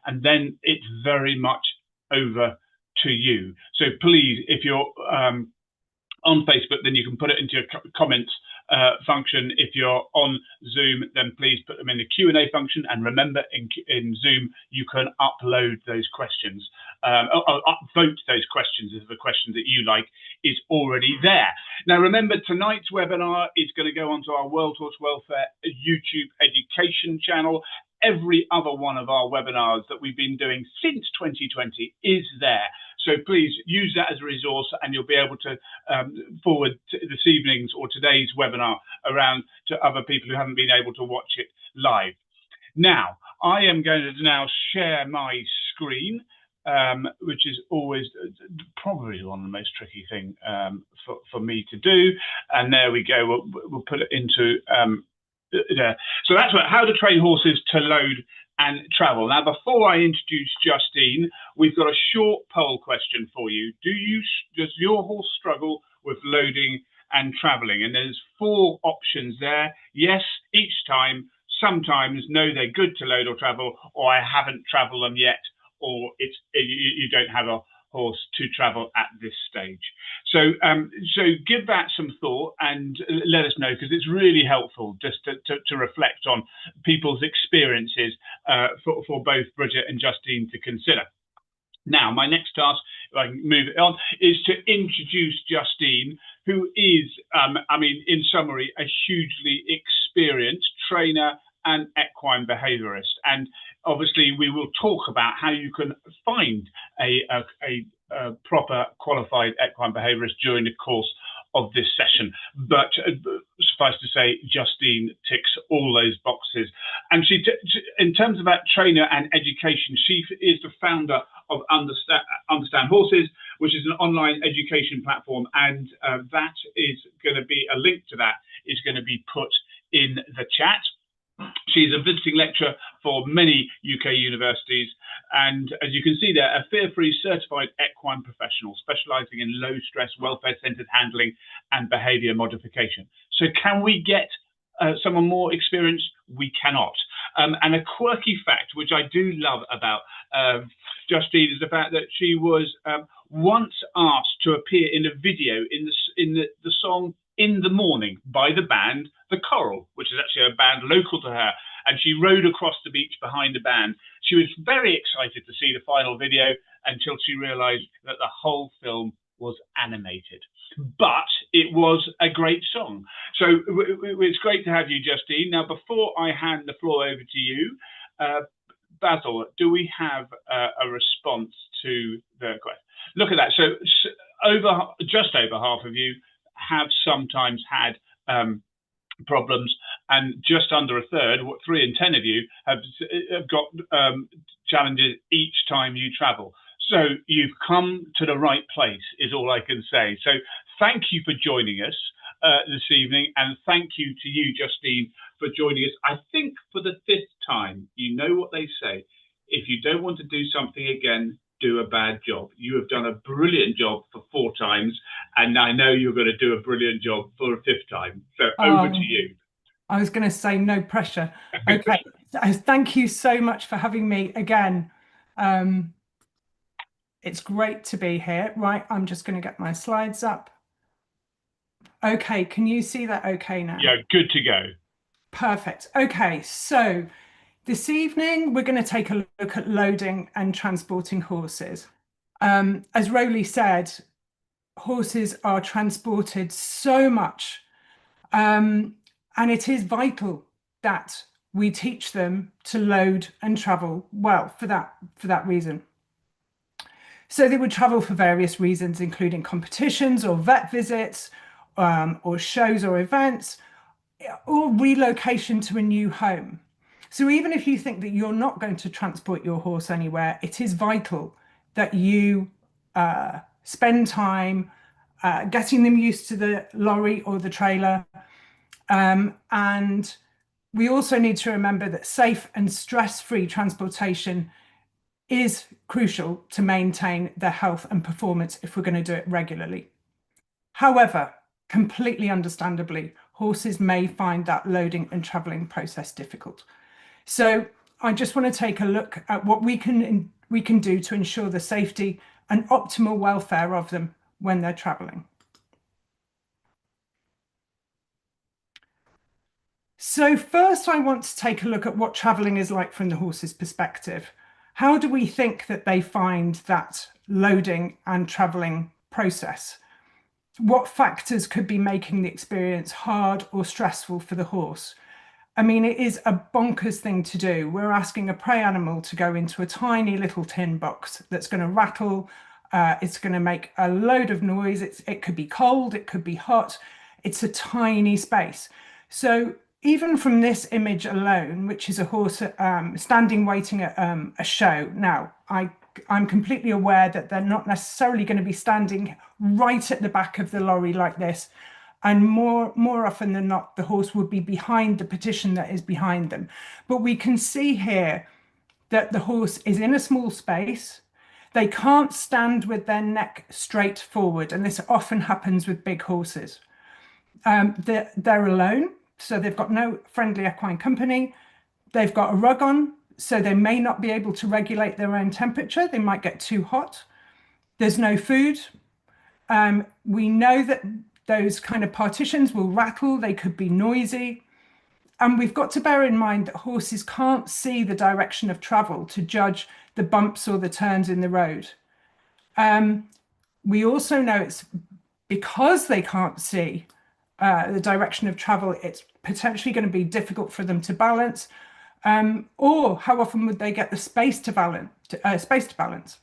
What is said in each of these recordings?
and then it's very much over to you. So please, if you're on Facebook, then you can put it into your comments function. If you're on Zoom, then please put them in the Q&A function. And remember, in Zoom, you can upload those questions, upvote those questions if the question that you like is already there. Now, remember, tonight's webinar is going to go onto our World Horse Welfare YouTube education channel. Every other one of our webinars that we've been doing since 2020 is there. So please use that as a resource, and you'll be able to forward this evening's or today's webinar around to other people who haven't been able to watch it live. Now, I am going to now share my screen, which is always probably one of the most tricky thing for me to do. And there we go. We'll put it into there. So that's how to train horses to load and travel. Now, before I introduce Justine, we've got a short poll question for you. Does your horse struggle with loading and traveling? And there's 4 options there. Yes, each time. Sometimes, no, they're good to load or travel, or I haven't traveled them yet, or you don't have a horse to travel at this stage. So give that some thought and let us know, because it's really helpful just to reflect on people's experiences for both Bridget and Justine to consider. Now, my next task, if I can move it on, is to introduce Justine, who is, I mean, in summary, a hugely experienced trainer and equine behaviourist. And obviously, we will talk about how you can find a proper qualified equine behaviourist during the course of this session. But suffice to say, Justine ticks all those boxes. And in terms of that trainer and education, she is the founder of Understand Horses, which is an online education platform. And that is going to be, a link to that is going to be put in the chat. She's a visiting lecturer for many UK universities, and as you can see there, a fear-free certified equine professional specialising in low-stress, welfare-centred handling and behaviour modification. So can we get someone more experienced? We cannot. And a quirky fact, which I do love about Justine, is the fact that she was once asked to appear in a video in the song In the Morning by the band The Coral, which is actually a band local to her, and she rode across the beach behind the band. She was very excited to see the final video until she realised that the whole film was animated. But it was a great song. So it's great to have you, Justine. Now, before I hand the floor over to you, Basil, do we have a response to the question? Look at that. So just over half of you have sometimes had problems, and just under a third, 3 in 10 of you, have got challenges each time you travel. So you've come to the right place, is all I can say. So thank you for joining us this evening, and thank you to you, Justine, for joining us. I think for the 5th time. You know what they say: if you don't want to do something again, do a bad job. You have done a brilliant job for 4 times, and I know you're going to do a brilliant job for a 5th time. So over to you. I was going to say no pressure. Okay, thank you so much for having me again. It's great to be here. Right, I'm just going to get my slides up. Okay, can you see that okay now? Yeah, good to go. Perfect. Okay, so this evening, we're going to take a look at loading and transporting horses. As Rowley said, horses are transported so much, and it is vital that we teach them to load and travel well for that reason. So they would travel for various reasons, including competitions or vet visits, or shows or events, or relocation to a new home. So even if you think that you're not going to transport your horse anywhere, it is vital that you spend time getting them used to the lorry or the trailer. And we also need to remember that safe and stress-free transportation is crucial to maintain their health and performance if we're going to do it regularly. However, completely understandably, horses may find that loading and travelling process difficult. So I just want to take a look at what we can do to ensure the safety and optimal welfare of them when they're traveling. So first, I want to take a look at what traveling is like from the horse's perspective. How do we think that they find that loading and traveling process? What factors could be making the experience hard or stressful for the horse? I mean, it is a bonkers thing to do. We're asking a prey animal to go into a tiny little tin box that's going to rattle. It's going to make a load of noise. It could be cold, it could be hot. It's a tiny space. So even from this image alone, which is a horse standing waiting at a show. Now, I'm completely aware that they're not necessarily going to be standing right at the back of the lorry like this. And more often than not, the horse would be behind the partition that is behind them. But we can see here that the horse is in a small space. They can't stand with their neck straight forward. And this often happens with big horses. They're alone, so they've got no friendly equine company. They've got a rug on, so they may not be able to regulate their own temperature. They might get too hot. There's no food. We know that those kind of partitions will rattle, they could be noisy. And we've got to bear in mind that horses can't see the direction of travel to judge the bumps or the turns in the road. We also know it's because they can't see the direction of travel, it's potentially going to be difficult for them to balance. Or how often would they get the space to balance?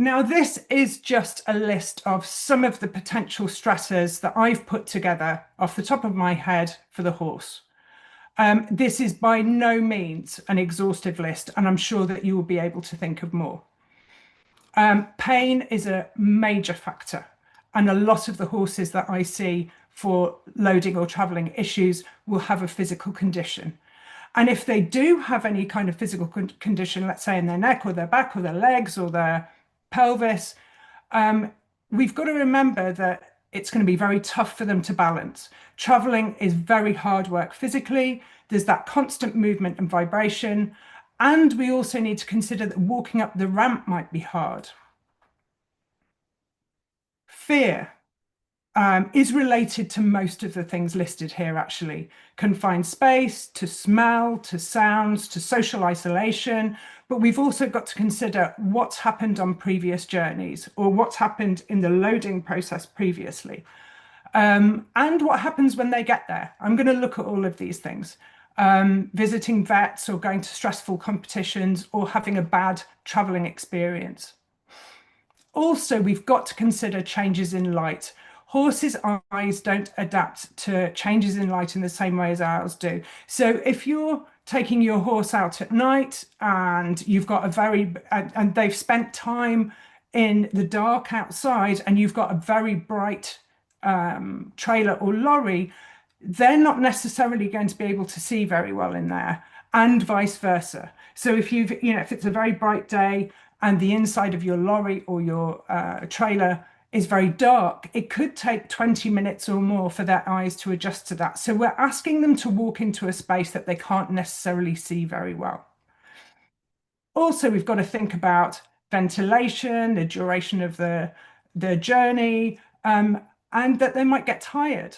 Now, this is just a list of some of the potential stressors that I've put together off the top of my head for the horse. This is by no means an exhaustive list, and I'm sure that you will be able to think of more. Pain is a major factor, and a lot of the horses that I see for loading or traveling issues will have a physical condition. And if they do have any kind of physical condition, let's say in their neck or their back or their legs or their pelvis, we've got to remember that it's going to be very tough for them to balance. Traveling is very hard work physically. There's that constant movement and vibration. And we also need to consider that walking up the ramp might be hard. Fear is related to most of the things listed here, actually. Confined space, to smell, to sounds, to social isolation. But we've also got to consider what's happened on previous journeys or what's happened in the loading process previously. And what happens when they get there. I'm going to look at all of these things. Visiting vets or going to stressful competitions or having a bad traveling experience. Also, we've got to consider changes in light. Horses' eyes don't adapt to changes in light in the same way as ours do. So if you're taking your horse out at night and you've got and they've spent time in the dark outside and you've got a very bright trailer or lorry, they're not necessarily going to be able to see very well in there, and vice versa. So if if it's a very bright day and the inside of your lorry or your trailer is very dark, it could take 20 minutes or more for their eyes to adjust to that. So we're asking them to walk into a space that they can't necessarily see very well. Also, we've got to think about ventilation, the duration of the journey, and that they might get tired.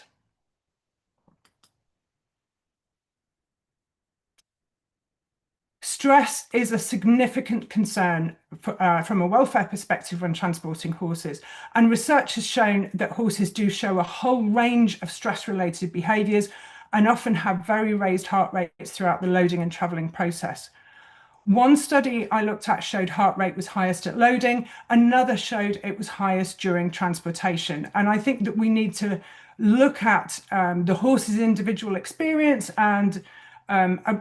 Stress is a significant concern from a welfare perspective when transporting horses. And research has shown that horses do show a whole range of stress-related behaviours and often have very raised heart rates throughout the loading and travelling process. One study I looked at showed heart rate was highest at loading. Another showed it was highest during transportation. And I think that we need to look at the horse's individual experience and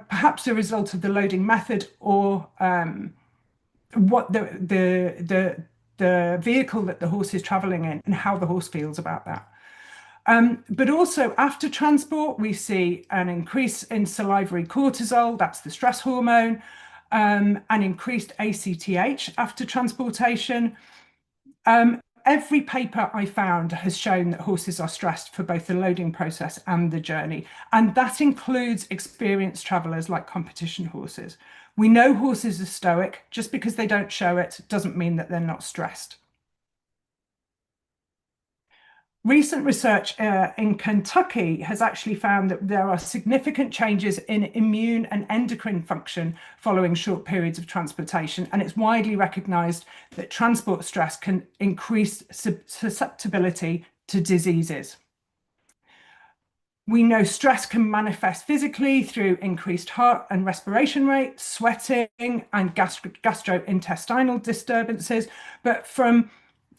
perhaps a result of the loading method or what the vehicle that the horse is traveling in and how the horse feels about that. But also after transport, we see an increase in salivary cortisol, that's the stress hormone, an increased ACTH after transportation. every paper I found has shown that horses are stressed for both the loading process and the journey. And that includes experienced travelers like competition horses. We know horses are stoic. Just because they don't show it doesn't mean that they're not stressed. Recent research in Kentucky has actually found that there are significant changes in immune and endocrine function following short periods of transportation, and it's widely recognized that transport stress can increase susceptibility to diseases. We know stress can manifest physically through increased heart and respiration rate, sweating, and gastrointestinal disturbances, but from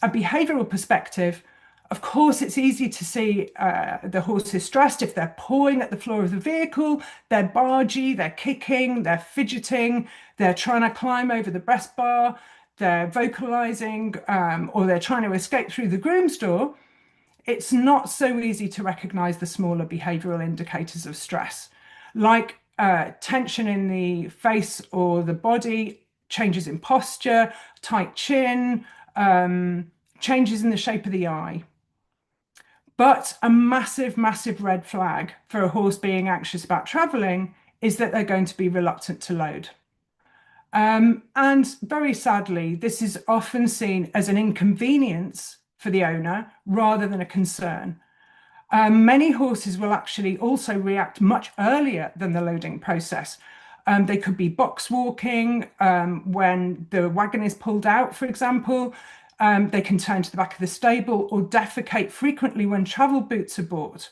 a behavioral perspective, of course, it's easy to see the horse is stressed if they're pawing at the floor of the vehicle, they're bargy, they're kicking, they're fidgeting, they're trying to climb over the breast bar, they're vocalizing, or they're trying to escape through the groom's door. It's not so easy to recognize the smaller behavioral indicators of stress, like tension in the face or the body, changes in posture, tight chin, changes in the shape of the eye. But a massive, massive red flag for a horse being anxious about traveling is that they're going to be reluctant to load. And very sadly, this is often seen as an inconvenience for the owner rather than a concern. Many horses will actually also react much earlier than the loading process. They could be box walking when the wagon is pulled out, for example. They can turn to the back of the stable or defecate frequently when travel boots are bought,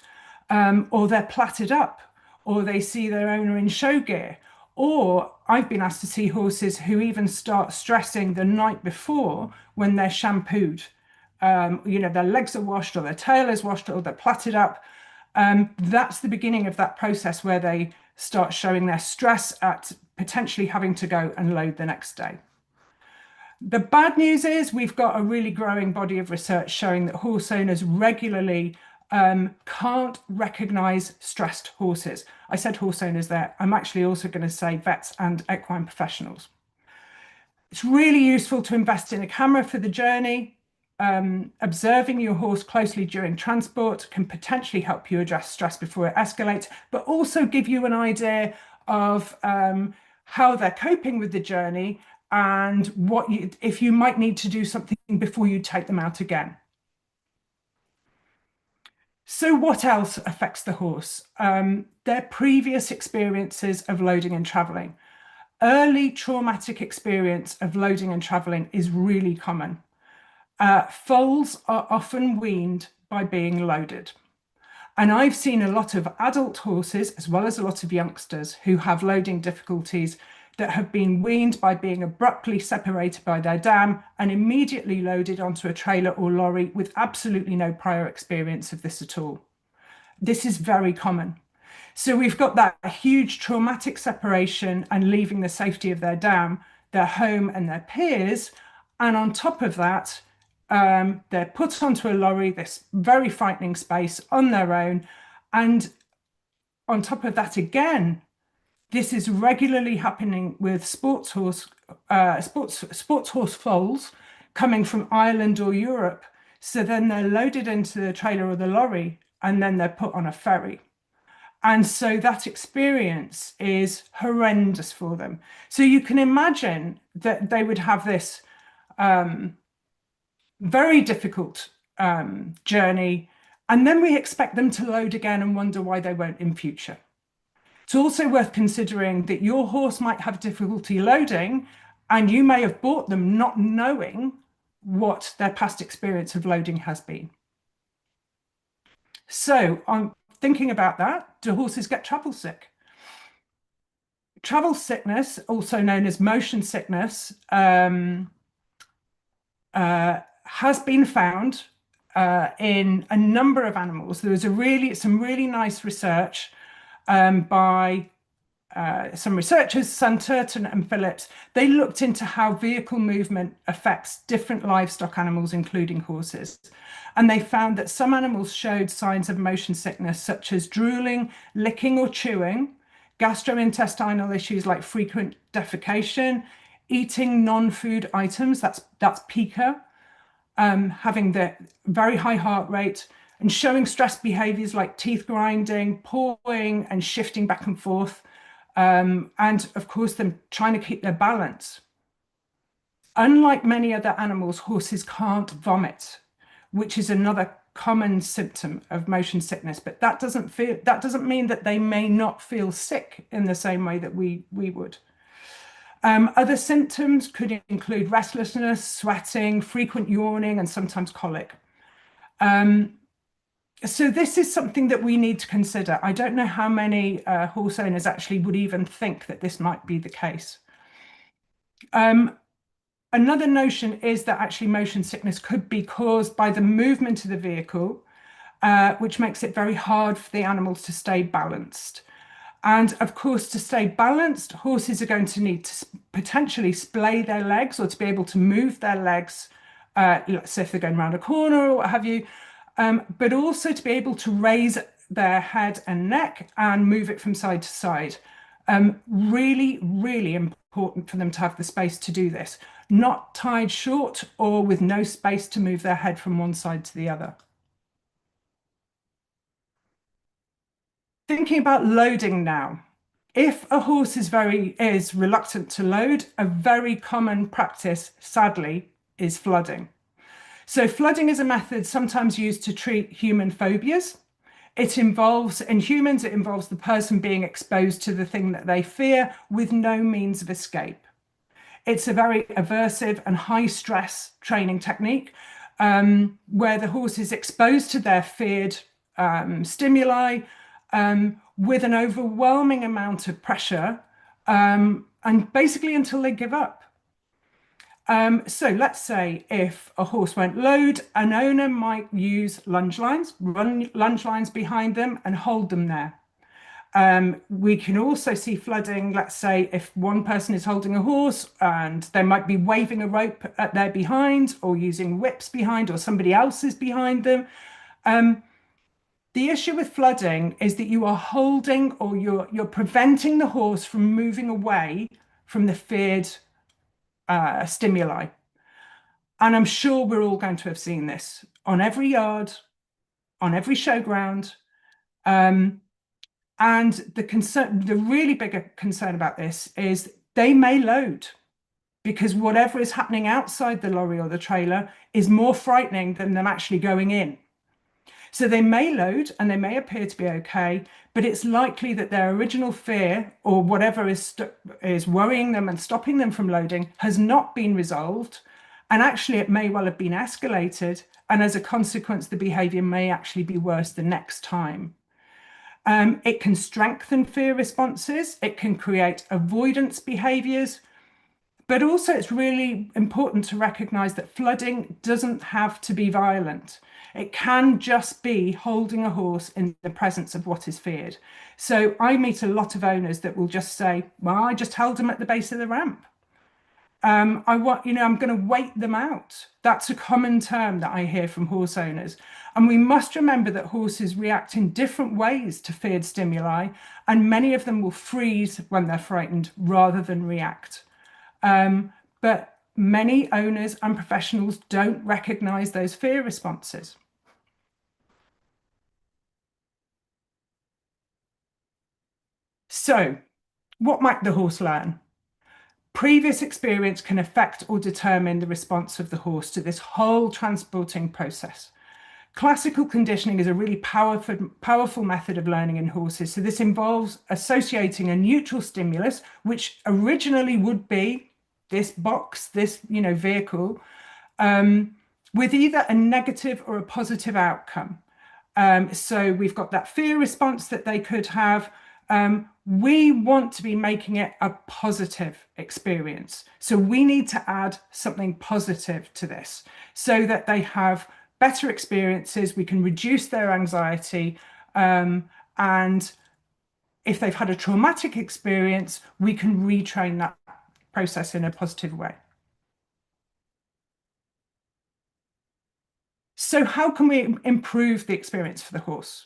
or they're plaited up, or they see their owner in show gear. Or I've been asked to see horses who even start stressing the night before when they're shampooed. Their legs are washed or their tail is washed or they're plaited up. That's the beginning of that process where they start showing their stress at potentially having to go and load the next day. The bad news is we've got a really growing body of research showing that horse owners regularly can't recognize stressed horses. I said horse owners there. I'm actually also going to say vets and equine professionals. It's really useful to invest in a camera for the journey. Observing your horse closely during transport can potentially help you address stress before it escalates, but also give you an idea of how they're coping with the journey and if you might need to do something before you take them out again. So what else affects the horse? Their previous experiences of loading and traveling. Early traumatic experience of loading and traveling is really common. Foals are often weaned by being loaded. And I've seen a lot of adult horses, as well as a lot of youngsters, who have loading difficulties that have been weaned by being abruptly separated by their dam and immediately loaded onto a trailer or lorry with absolutely no prior experience of this at all. This is very common. So we've got that huge traumatic separation and leaving the safety of their dam, their home and their peers. And on top of that, they're put onto a lorry, this very frightening space on their own. And on top of that, again, this is regularly happening with sports horse foals coming from Ireland or Europe. So then they're loaded into the trailer or the lorry, and then they're put on a ferry. And so that experience is horrendous for them. So you can imagine that they would have this very difficult journey, and then we expect them to load again and wonder why they won't in future. It's also worth considering that your horse might have difficulty loading, and you may have bought them not knowing what their past experience of loading has been. So I'm thinking about that. Do horses get travel sick? Travel sickness, also known as motion sickness, has been found in a number of animals. There was some really nice research by some researchers, Sunturton and Phillips. They looked into how vehicle movement affects different livestock animals, including horses. And they found that some animals showed signs of motion sickness, such as drooling, licking or chewing, gastrointestinal issues like frequent defecation, eating non-food items, that's pica, having the very high heart rate and showing stress behaviors like teeth grinding, pawing, and shifting back and forth. And of course, them trying to keep their balance. Unlike many other animals, horses can't vomit, which is another common symptom of motion sickness. But that doesn't mean that they may not feel sick in the same way that we would. Other symptoms could include restlessness, sweating, frequent yawning, and sometimes colic. So this is something that we need to consider. I don't know how many horse owners actually would even think that this might be the case. Another notion is that actually motion sickness could be caused by the movement of the vehicle, which makes it very hard for the animals to stay balanced. And of course, to stay balanced, horses are going to need to potentially splay their legs or to be able to move their legs, let's say if they're going around a corner or what have you, but also to be able to raise their head and neck and move it from side to side. Really, really important for them to have the space to do this, not tied short or with no space to move their head from one side to the other. Thinking about loading now. If a horse is reluctant to load, a very common practice, sadly, is flooding. So flooding is a method sometimes used to treat human phobias. In humans, it involves the person being exposed to the thing that they fear with no means of escape. It's a very aversive and high stress training technique where the horse is exposed to their feared stimuli with an overwhelming amount of pressure and basically until they give up. So let's say if a horse won't load, an owner might use lunge lines, run lunge lines behind them and hold them there. We can also see flooding, let's say if one person is holding a horse and they might be waving a rope at their behind or using whips behind or somebody else is behind them. The issue with flooding is that you are holding or you're preventing the horse from moving away from the feared stimuli. And I'm sure we're all going to have seen this on every yard, on every showground. And the really bigger concern about this is they may load because whatever is happening outside the lorry or the trailer is more frightening than them actually going in. So they may load and they may appear to be okay, but it's likely that their original fear or whatever is worrying them and stopping them from loading has not been resolved. And actually, it may well have been escalated. And as a consequence, the behavior may actually be worse the next time. It can strengthen fear responses. It can create avoidance behaviors. But also, it's really important to recognize that flooding doesn't have to be violent. It can just be holding a horse in the presence of what is feared. So I meet a lot of owners that will just say, well, I just held them at the base of the ramp. I'm going to wait them out. That's a common term that I hear from horse owners. And we must remember that horses react in different ways to feared stimuli, and many of them will freeze when they're frightened rather than react. But many owners and professionals don't recognize those fear responses. So, what might the horse learn? Previous experience can affect or determine the response of the horse to this whole transporting process. Classical conditioning is a really powerful method of learning in horses. So this involves associating a neutral stimulus, which originally would be this box, this vehicle, with either a negative or a positive outcome. So we've got that fear response that they could have. We want to be making it a positive experience. So we need to add something positive to this so that they have better experiences. We can reduce their anxiety. And if they've had a traumatic experience, we can retrain that process in a positive way. So how can we improve the experience for the horse?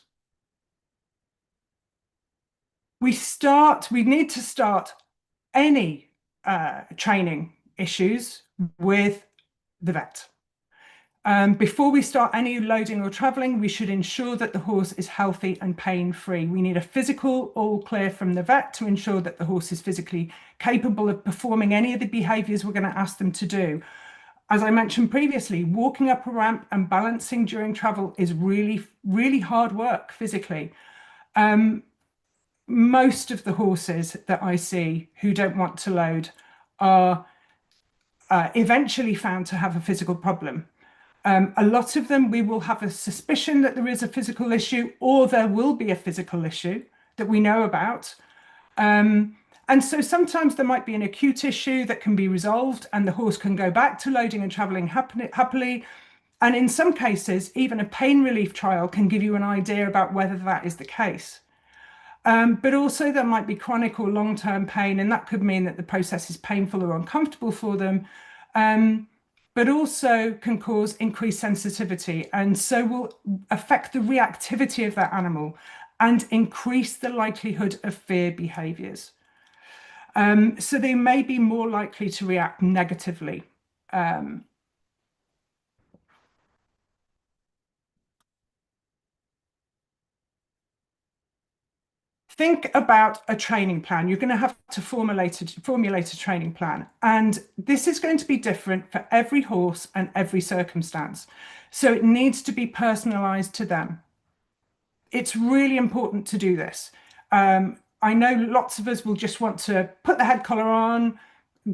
We need to start any training issues with the vet. Before we start any loading or traveling, we should ensure that the horse is healthy and pain-free. We need a physical all clear from the vet to ensure that the horse is physically capable of performing any of the behaviors we're going to ask them to do. As I mentioned previously, walking up a ramp and balancing during travel is really, really hard work physically. Most of the horses that I see who don't want to load are eventually found to have a physical problem. A lot of them, we will have a suspicion that there is a physical issue, or there will be a physical issue that we know about. And so sometimes there might be an acute issue that can be resolved and the horse can go back to loading and traveling happily. And in some cases, even a pain relief trial can give you an idea about whether that is the case. But also there might be chronic or long-term pain, and that could mean that the process is painful or uncomfortable for them. But also can cause increased sensitivity, and so will affect the reactivity of that animal and increase the likelihood of fear behaviours. So they may be more likely to react negatively. Think about a training plan. You're going to have to formulate a training plan. And this is going to be different for every horse and every circumstance. So it needs to be personalized to them. It's really important to do this. I know lots of us will just want to put the head collar on,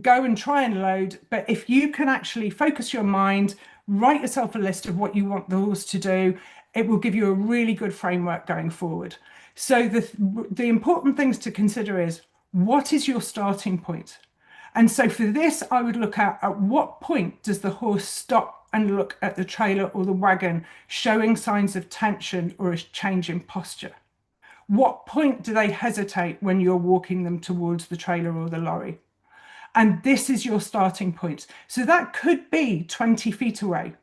go and try and load. But if you can actually focus your mind, write yourself a list of what you want the horse to do, it will give you a really good framework going forward. So the important things to consider is, what is your starting point? And so for this, I would look at what point does the horse stop and look at the trailer or the wagon, showing signs of tension or a change in posture? What point do they hesitate when you're walking them towards the trailer or the lorry? And this is your starting point. So that could be 20 feet away.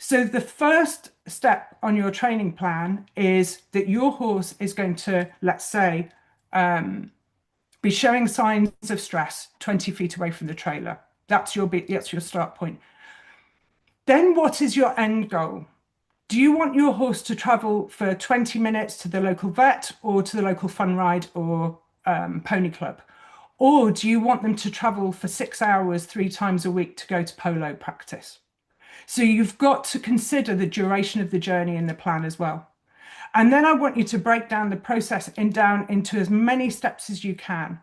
So the first step on your training plan is that your horse is going to, let's say, be showing signs of stress 20 feet away from the trailer. That's your start point. Then what is your end goal? Do you want your horse to travel for 20 minutes to the local vet or to the local fun ride or pony club? Or do you want them to travel for 6 hours 3 times a week to go to polo practice? So you've got to consider the duration of the journey in the plan as well. And then I want you to break down the process down into as many steps as you can.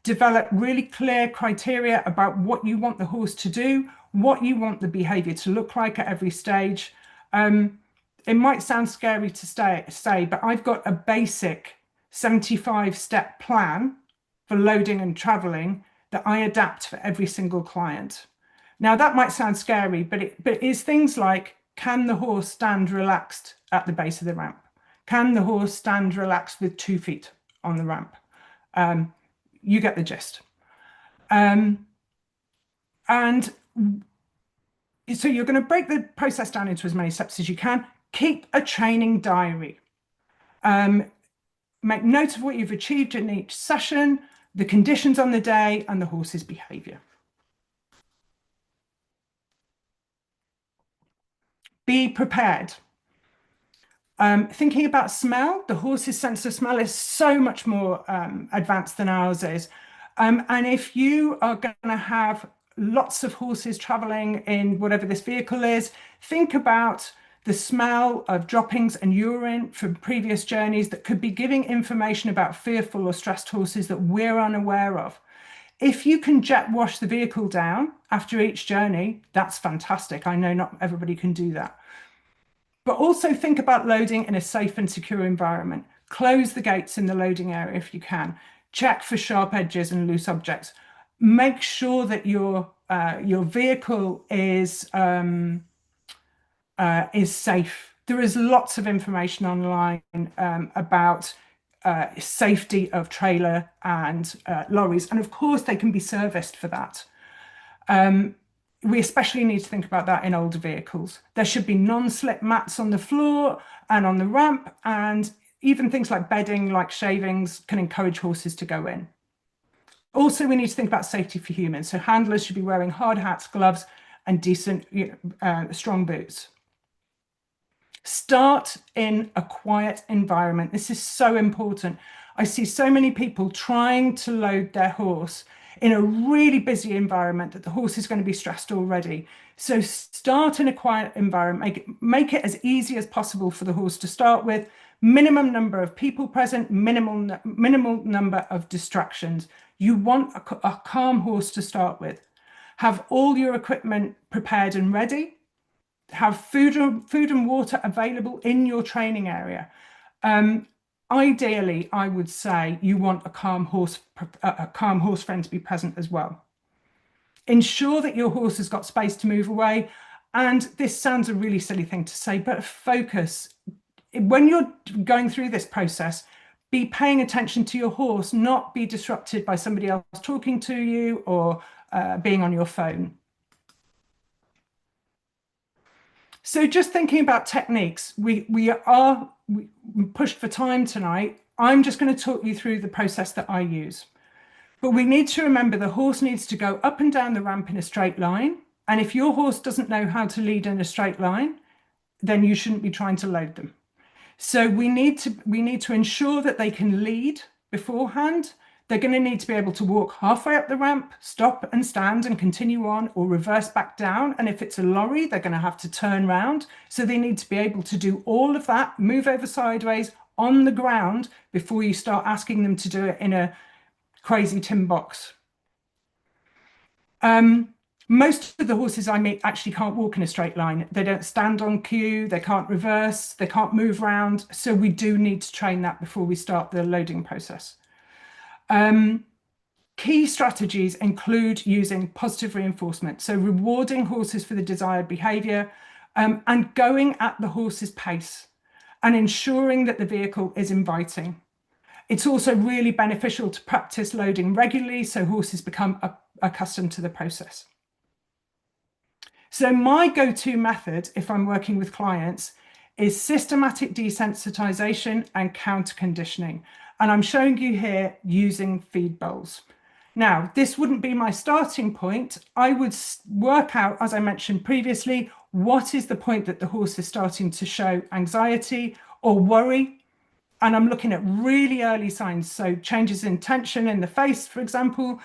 Develop really clear criteria about what you want the horse to do, what you want the behavior to look like at every stage. It might sound scary to say, but I've got a basic 75-step plan for loading and traveling that I adapt for every single client. Now that might sound scary, but it is things like, can the horse stand relaxed at the base of the ramp? Can the horse stand relaxed with 2 feet on the ramp? You get the gist. And so you're going to break the process down into as many steps as you can. Keep a training diary. Make note of what you've achieved in each session, the conditions on the day, and the horse's behavior. Be prepared. Thinking about smell, the horse's sense of smell is so much more advanced than ours is. And if you are going to have lots of horses traveling in whatever this vehicle is, think about the smell of droppings and urine from previous journeys that could be giving information about fearful or stressed horses that we're unaware of. If you can jet wash the vehicle down after each journey, that's fantastic. I know not everybody can do that. But also think about loading in a safe and secure environment. Close the gates in the loading area if you can. Check for sharp edges and loose objects. Make sure that your vehicle is safe. There is lots of information online about safety of trailer and lorries, and of course they can be serviced for that. We especially need to think about that in older vehicles. There should be non-slip mats on the floor and on the ramp, and even things like bedding, like shavings, can encourage horses to go in. Also, we need to think about safety for humans. So handlers should be wearing hard hats, gloves, and decent, strong boots. Start in a quiet environment. This is so important. I see so many people trying to load their horse in a really busy environment that the horse is going to be stressed already. So start in a quiet environment, make it as easy as possible for the horse to start with. Minimum number of people present, minimal number of distractions. You want a calm horse to start with. Have all your equipment prepared and ready. Have food and water available in your training area. Ideally, I would say you want a calm horse friend to be present as well. Ensure that your horse has got space to move away. And this sounds a really silly thing to say, but focus. When you're going through this process, be paying attention to your horse, not be disrupted by somebody else talking to you or being on your phone. So just thinking about techniques, we pushed for time tonight. I'm just going to talk you through the process that I use. But we need to remember the horse needs to go up and down the ramp in a straight line. And if your horse doesn't know how to lead in a straight line, then you shouldn't be trying to load them. So we need to ensure that they can lead beforehand. They're going to need to be able to walk halfway up the ramp, stop and stand and continue on, or reverse back down. And if it's a lorry, they're going to have to turn round. So they need to be able to do all of that, move over sideways on the ground before you start asking them to do it in a crazy tin box. Most of the horses I meet actually can't walk in a straight line. They don't stand on cue, they can't reverse, they can't move around. So we do need to train that before we start the loading process. Key strategies include using positive reinforcement, so rewarding horses for the desired behaviour and going at the horse's pace and ensuring that the vehicle is inviting. It's also really beneficial to practice loading regularly so horses become accustomed to the process. So my go-to method, if I'm working with clients, is systematic desensitization and counter conditioning. And I'm showing you here using feed bowls. Now, this wouldn't be my starting point. I would work out, as I mentioned previously, what is the point that the horse is starting to show anxiety or worry. And I'm looking at really early signs, so changes in tension in the face, for example.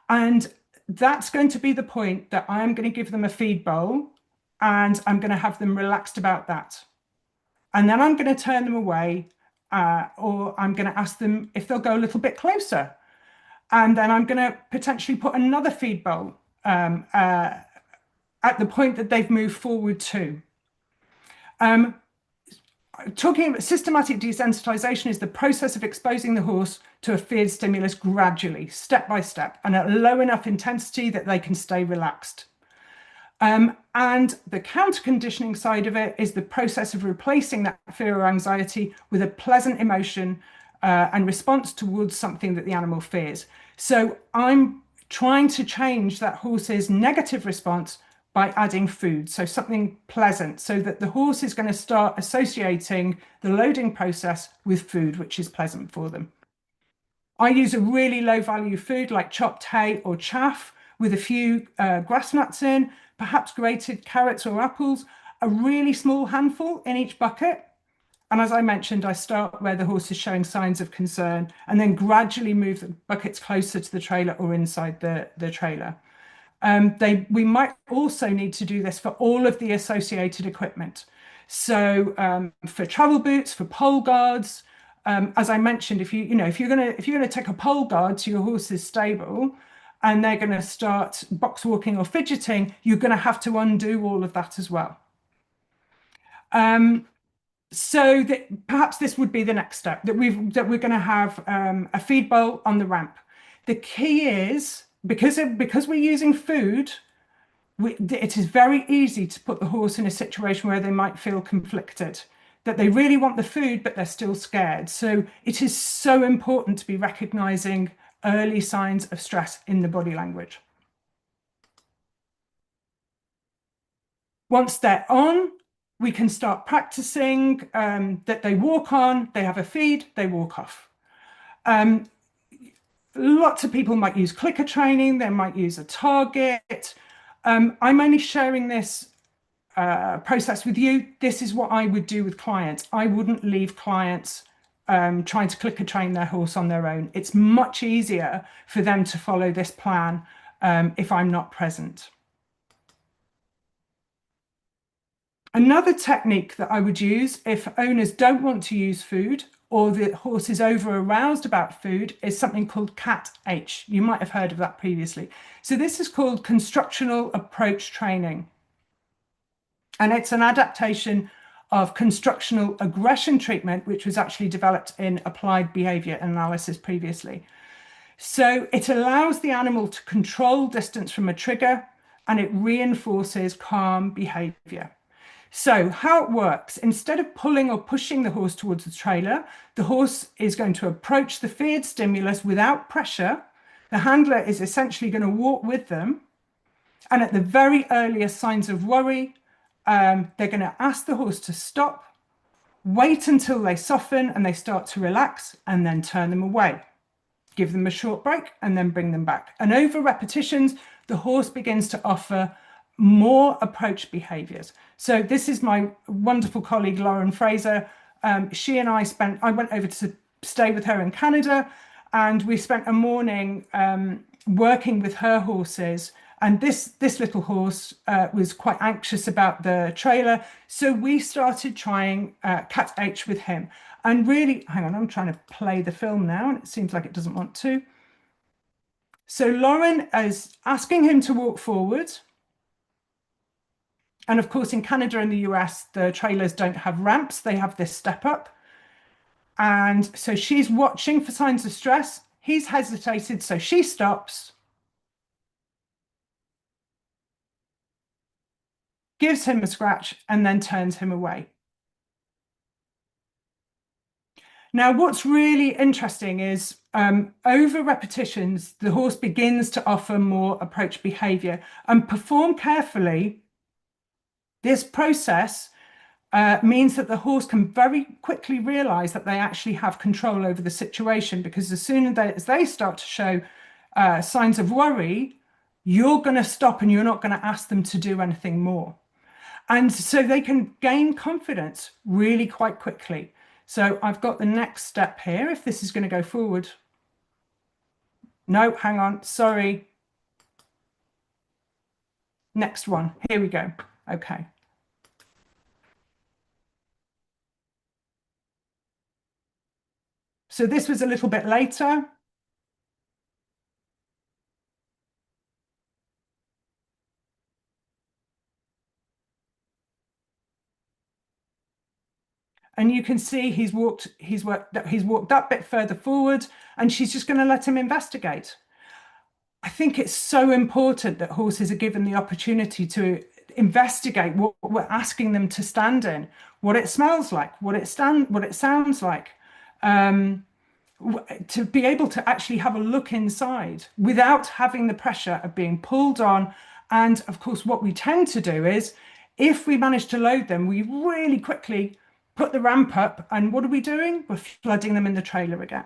And that's going to be the point that I'm going to give them a feed bowl and I'm going to have them relaxed about that. And then I'm going to turn them away or I'm going to ask them if they'll go a little bit closer. And then I'm going to potentially put another feed bowl at the point that they've moved forward to. Talking about systematic desensitization is the process of exposing the horse to a feared stimulus gradually, step by step, and at low enough intensity that they can stay relaxed. And the counter conditioning side of it is the process of replacing that fear or anxiety with a pleasant emotion and response towards something that the animal fears. So I'm trying to change that horse's negative response by adding food, so something pleasant, so that the horse is going to start associating the loading process with food, which is pleasant for them. I use a really low value food like chopped hay or chaff with a few grass nuts in, perhaps grated carrots or apples, a really small handful in each bucket. And as I mentioned, I start where the horse is showing signs of concern and then gradually move the buckets closer to the trailer or inside the trailer. We might also need to do this for all of the associated equipment. So for travel boots, for pole guards, as I mentioned, if you're gonna take a pole guard to your horse's stable and they're going to start box walking or fidgeting, you're going to have to undo all of that as well. So that perhaps this would be the next step, that we're going to have a feed bowl on the ramp. The key is, because we're using food, it is very easy to put the horse in a situation where they might feel conflicted, that they really want the food, but they're still scared. So it is so important to be recognizing early signs of stress in the body language. Once they're on, we can start practicing that they walk on, they have a feed, they walk off. Lots of people might use clicker training, they might use a target. I'm only sharing this process with you, this is what I would do with clients. I wouldn't leave clients trying to clicker train their horse on their own. It's much easier for them to follow this plan if I'm not present. Another technique that I would use if owners don't want to use food or the horse is over aroused about food is something called CAT-H. You might have heard of that previously. So this is called Constructional Approach Training. And it's an adaptation of constructional aggression treatment, which was actually developed in applied behavior analysis previously. So it allows the animal to control distance from a trigger and it reinforces calm behavior. So how it works, instead of pulling or pushing the horse towards the trailer, the horse is going to approach the feared stimulus without pressure. The handler is essentially going to walk with them. And at the very earliest signs of worry, they're going to ask the horse to stop, wait until they soften and they start to relax, and then turn them away. Give them a short break and then bring them back. And over repetitions, the horse begins to offer more approach behaviors. So this is my wonderful colleague, Lauren Fraser. She and I went over to stay with her in Canada, and we spent a morning working with her horses. And this little horse was quite anxious about the trailer. So we started trying CAT-H with him. And really, hang on, I'm trying to play the film now, and it seems like it doesn't want to. So Lauren is asking him to walk forward. And of course, in Canada and the US, the trailers don't have ramps. They have this step up. And so she's watching for signs of stress. He's hesitated, so she stops, gives him a scratch, and then turns him away. Now, what's really interesting is over repetitions, the horse begins to offer more approach behavior, and perform carefully. This process means that the horse can very quickly realize that they actually have control over the situation, because as soon as they start to show signs of worry, you're going to stop and you're not going to ask them to do anything more. And so they can gain confidence really quite quickly. So I've got the next step here, if this is going to go forward. No, hang on, sorry. Next one, here we go. Okay. So this was a little bit later. And you can see he's walked that bit further forward, and she's just going to let him investigate. I think it's so important that horses are given the opportunity to investigate what we're asking them to stand in, what it smells like, what it sounds like, to be able to actually have a look inside without having the pressure of being pulled on. And of course, what we tend to do is, if we manage to load them, we really quickly put the ramp up, and what are we doing? We're flooding them in the trailer again.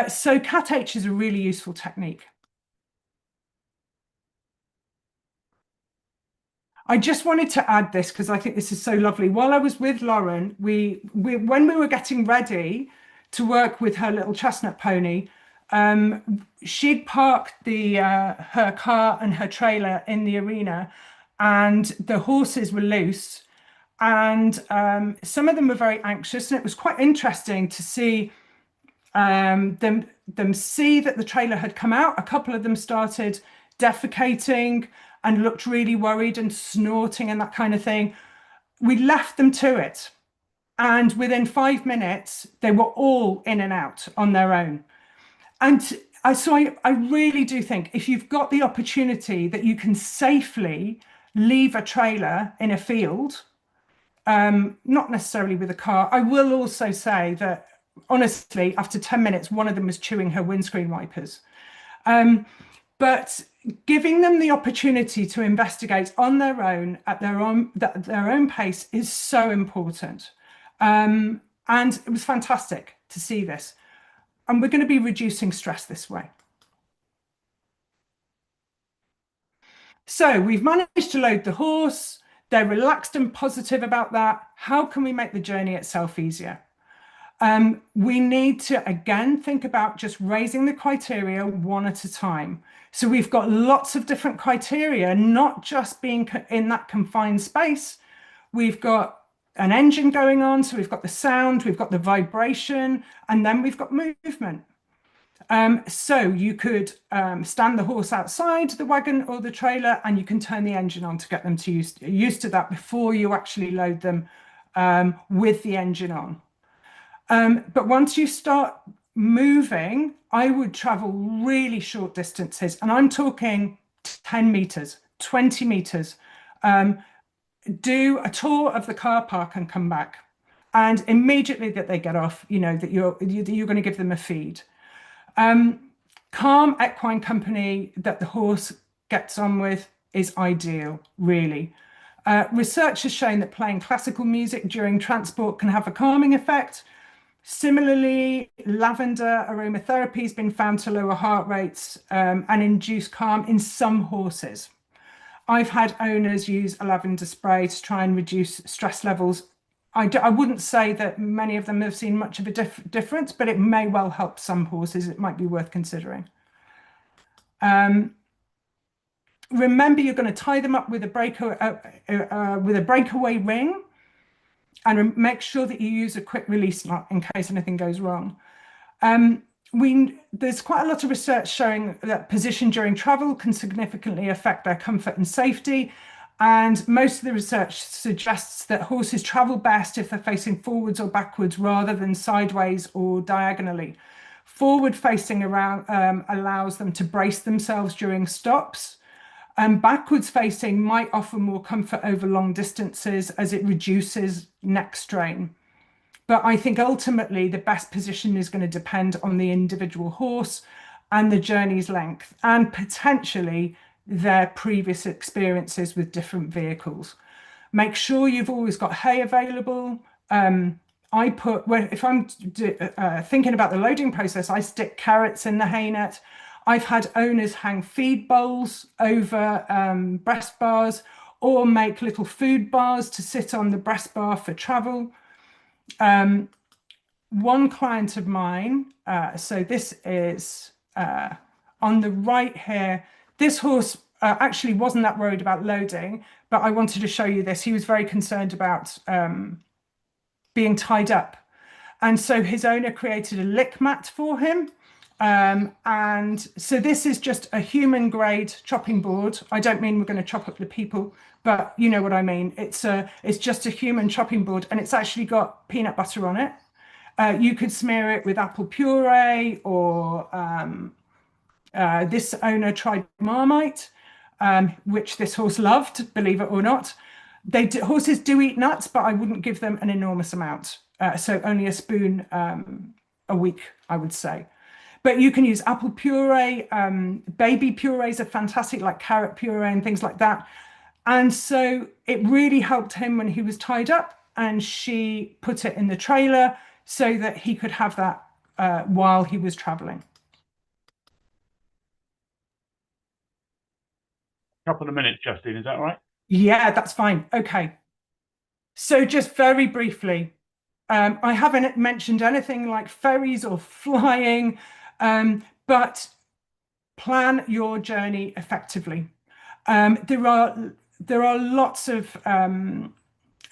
So CAT-H is a really useful technique. I just wanted to add this because I think this is so lovely. While I was with Lauren, when we were getting ready to work with her little chestnut pony, she'd parked her car and her trailer in the arena, and the horses were loose. And some of them were very anxious, and it was quite interesting to see them see that the trailer had come out. A couple of them started defecating and looked really worried and snorting and that kind of thing. We left them to it, and within 5 minutes they were all in and out on their own. And I really do think if you've got the opportunity that you can safely leave a trailer in a field, not necessarily with a car. I will also say that, honestly, after 10 minutes, one of them was chewing her windscreen wipers. But giving them the opportunity to investigate on their own, at their own pace, is so important. And it was fantastic to see this. And we're going to be reducing stress this way. So we've managed to load the horse. They're relaxed and positive about that. How can we make the journey itself easier? We need to, again, think about just raising the criteria one at a time. So we've got lots of different criteria, not just being in that confined space. We've got an engine going on, so we've got the sound, we've got the vibration, and then we've got movement. So you could stand the horse outside the wagon or the trailer, and you can turn the engine on to get them used to that before you actually load them with the engine on. But once you start moving, I would travel really short distances, and I'm talking 10 meters, 20 meters. Do a tour of the car park and come back. And immediately that they get off, you know that you're going to give them a feed. Calm equine company that the horse gets on with is ideal, really. Research has shown that playing classical music during transport can have a calming effect. Similarly, lavender aromatherapy has been found to lower heart rates and induce calm in some horses. I've had owners use a lavender spray to try and reduce stress levels. I wouldn't say that many of them have seen much of a difference, but it may well help some horses. It might be worth considering. Remember, you're going to tie them up with a breakaway ring, and make sure that you use a quick release knot in case anything goes wrong. There's quite a lot of research showing that position during travel can significantly affect their comfort and safety. And most of the research suggests that horses travel best if they're facing forwards or backwards rather than sideways or diagonally. Forward facing around allows them to brace themselves during stops. And backwards facing might offer more comfort over long distances as it reduces neck strain. But I think ultimately the best position is going to depend on the individual horse and the journey's length and potentially their previous experiences with different vehicles. Make sure you've always got hay available. If I'm thinking about the loading process, I stick carrots in the hay net. I've had owners hang feed bowls over breast bars or make little food bars to sit on the breast bar for travel. One client of mine, so this is on the right here, this horse actually wasn't that worried about loading, but I wanted to show you this. He was very concerned about being tied up. And so his owner created a lick mat for him. And so this is just a human grade chopping board. I don't mean we're going to chop up the people, but you know what I mean. It's just a human chopping board, and it's actually got peanut butter on it. You could smear it with apple puree, or this owner tried Marmite, which this horse loved, believe it or not. Horses do eat nuts, but I wouldn't give them an enormous amount. So only a spoon a week, I would say. But you can use apple puree. Baby purees are fantastic, like carrot puree and things like that. And so it really helped him when he was tied up, and she put it in the trailer so that he could have that while he was traveling. Couple of minutes, Justine, is that right? Yeah, that's fine. Okay. So just very briefly, I haven't mentioned anything like ferries or flying, but plan your journey effectively. There are lots of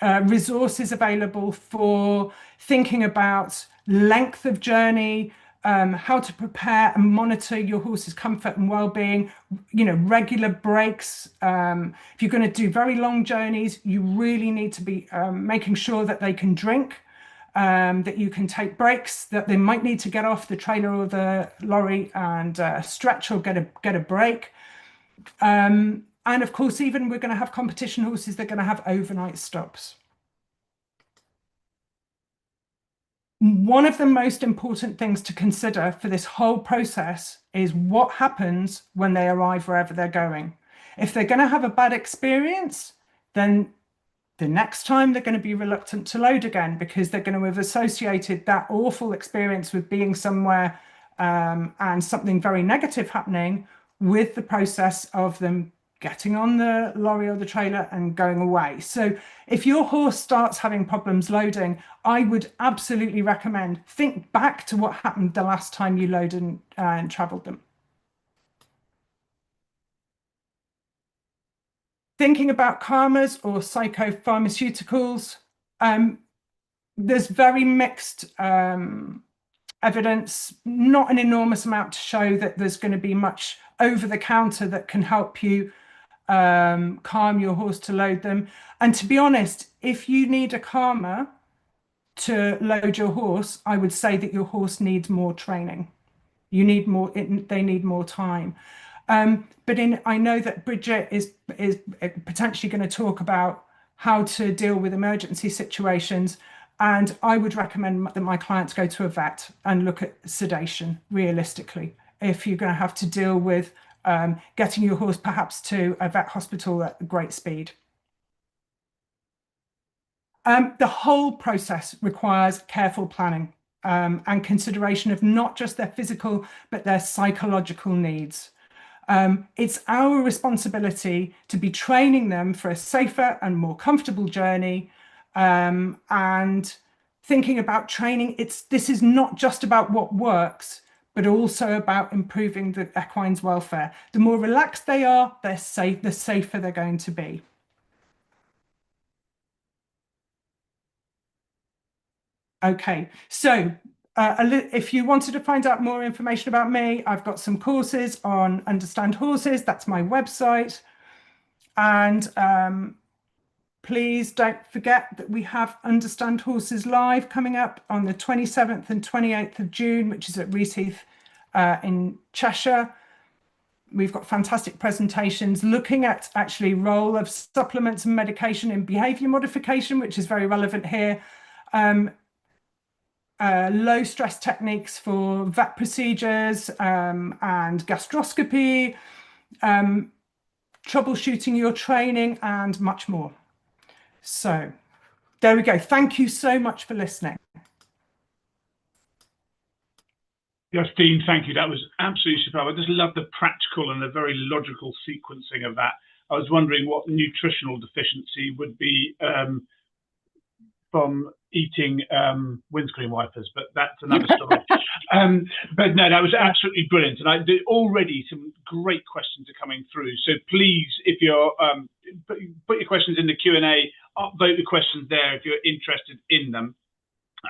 resources available for thinking about length of journey, how to prepare and monitor your horse's comfort and well-being, regular breaks. If you're going to do very long journeys, you really need to be making sure that they can drink, that you can take breaks, that they might need to get off the trailer or the lorry and stretch or get a break. And of course, even we're going to have competition horses, they're going to have overnight stops. One of the most important things to consider for this whole process is what happens when they arrive wherever they're going. If they're going to have a bad experience, then the next time they're going to be reluctant to load again, because they're going to have associated that awful experience with being somewhere and something very negative happening with the process of them getting on the lorry or the trailer and going away. So if your horse starts having problems loading, I would absolutely recommend think back to what happened the last time you loaded and traveled them. Thinking about calmers or psychopharmaceuticals, there's very mixed evidence, not an enormous amount to show that there's going to be much over the counter that can help you calm your horse to load them. And to be honest, if you need a calmer to load your horse, I would say that your horse needs more training. You need more, they need more time. But I know that Bridget is potentially going to talk about how to deal with emergency situations. And I would recommend that my clients go to a vet and look at sedation realistically, if you're going to have to deal with getting your horse perhaps to a vet hospital at great speed. The whole process requires careful planning and consideration of not just their physical, but their psychological needs. It's our responsibility to be training them for a safer and more comfortable journey. And thinking about training, this is not just about what works, but also about improving the equine's welfare. The more relaxed they are, the safer they're going to be. Okay, so if you wanted to find out more information about me, I've got some courses on Understand Horses. That's my website. And please don't forget that we have Understand Horses Live coming up on the 27th and 28th of June, which is at Rees Heath in Cheshire. We've got fantastic presentations looking at actually role of supplements and medication in behaviour modification, which is very relevant here. Low stress techniques for vet procedures and gastroscopy, troubleshooting your training, and much more. So there we go. Thank you so much for listening. Justine, thank you. That was absolutely superb. I just love the practical and the very logical sequencing of that. I was wondering what nutritional deficiency would be from eating windscreen wipers, but that's another story. But no, that was absolutely brilliant. And already some great questions are coming through. So please, if you're put your questions in the Q&A, upvote the questions there if you're interested in them.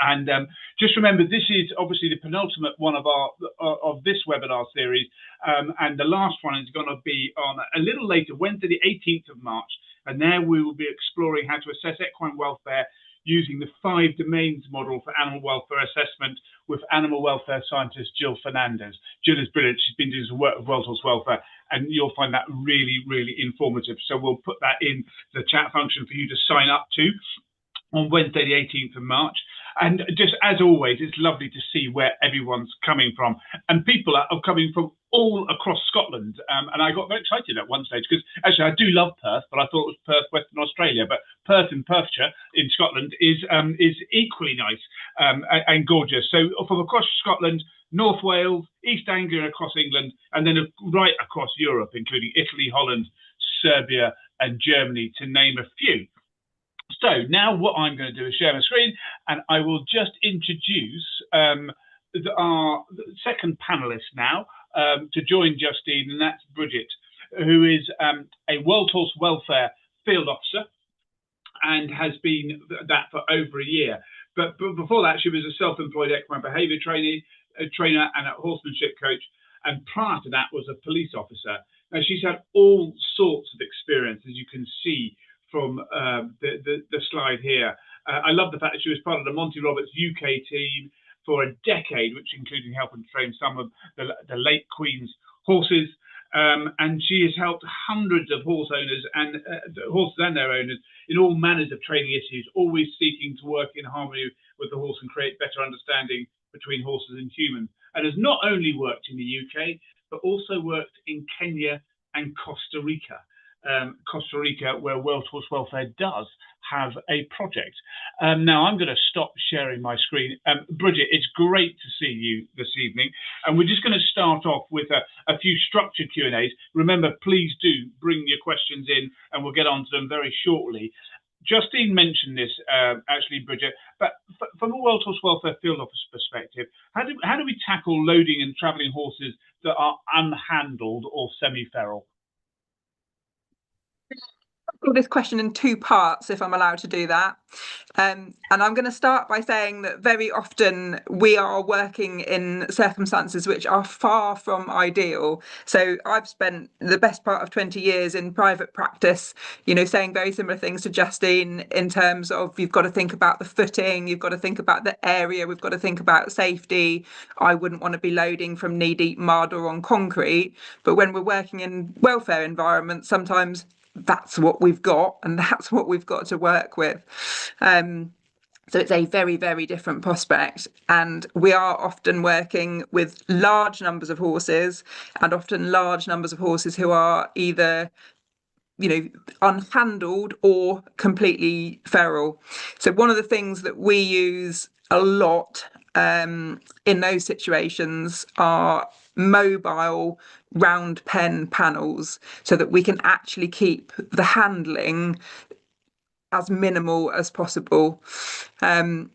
And just remember, this is obviously the penultimate one of this webinar series, and the last one is going to be on a little later, Wednesday, the 18th of March, and there we will be exploring how to assess equine welfare using the 5 domains model for animal welfare assessment with animal welfare scientist Jill Fernandez. Jill is brilliant. She's been doing some work with World Horse Welfare, and you'll find that really, really informative. So we'll put that in the chat function for you to sign up to on Wednesday, the 18th of March. And just as always, it's lovely to see where everyone's coming from. And people are coming from all across Scotland. And I got very excited at one stage because actually I do love Perth, but I thought it was Perth, Western Australia. But Perth in Perthshire in Scotland is equally nice and gorgeous. So from across Scotland, North Wales, East Anglia across England, and then right across Europe, including Italy, Holland, Serbia, and Germany, to name a few. So now what I'm going to do is share my screen, and I will just introduce our second panelist now to join Justine, and that's Bridget, who is a World Horse Welfare Field Officer and has been that for over a year. But before that, she was a self-employed equine behaviour trainer and a horsemanship coach, and prior to that was a police officer. Now, she's had all sorts of experience, as you can see from the slide here. I love the fact that she was part of the Monty Roberts UK team for a decade, which included helping train some of the late Queen's horses. And she has helped hundreds of horse owners and horses and their owners in all manners of training issues, always seeking to work in harmony with the horse and create better understanding between horses and humans. And has not only worked in the UK, but also worked in Kenya and Costa Rica. Costa Rica, where World Horse Welfare does have a project. Now I'm going to stop sharing my screen. Bridget, it's great to see you this evening, and we're just going to start off with a few structured Q&As. Remember, please do bring your questions in and we'll get on to them very shortly. Justine mentioned this, actually, Bridget, but from a World Horse Welfare Field Office perspective, how do we tackle loading and travelling horses that are unhandled or semi-feral? This question in two parts, if I'm allowed to do that. And I'm going to start by saying that very often we are working in circumstances which are far from ideal. So I've spent the best part of 20 years in private practice, saying very similar things to Justine in terms of you've got to think about the footing, you've got to think about the area, we've got to think about safety. I wouldn't want to be loading from knee-deep mud or on concrete. But when we're working in welfare environments, sometimes that's what we've got and that's what we've got to work with. So it's a very, very different prospect. And we are often working with large numbers of horses and often large numbers of horses who are either unhandled or completely feral. So one of the things that we use a lot in those situations are mobile round pen panels so that we can actually keep the handling as minimal as possible. And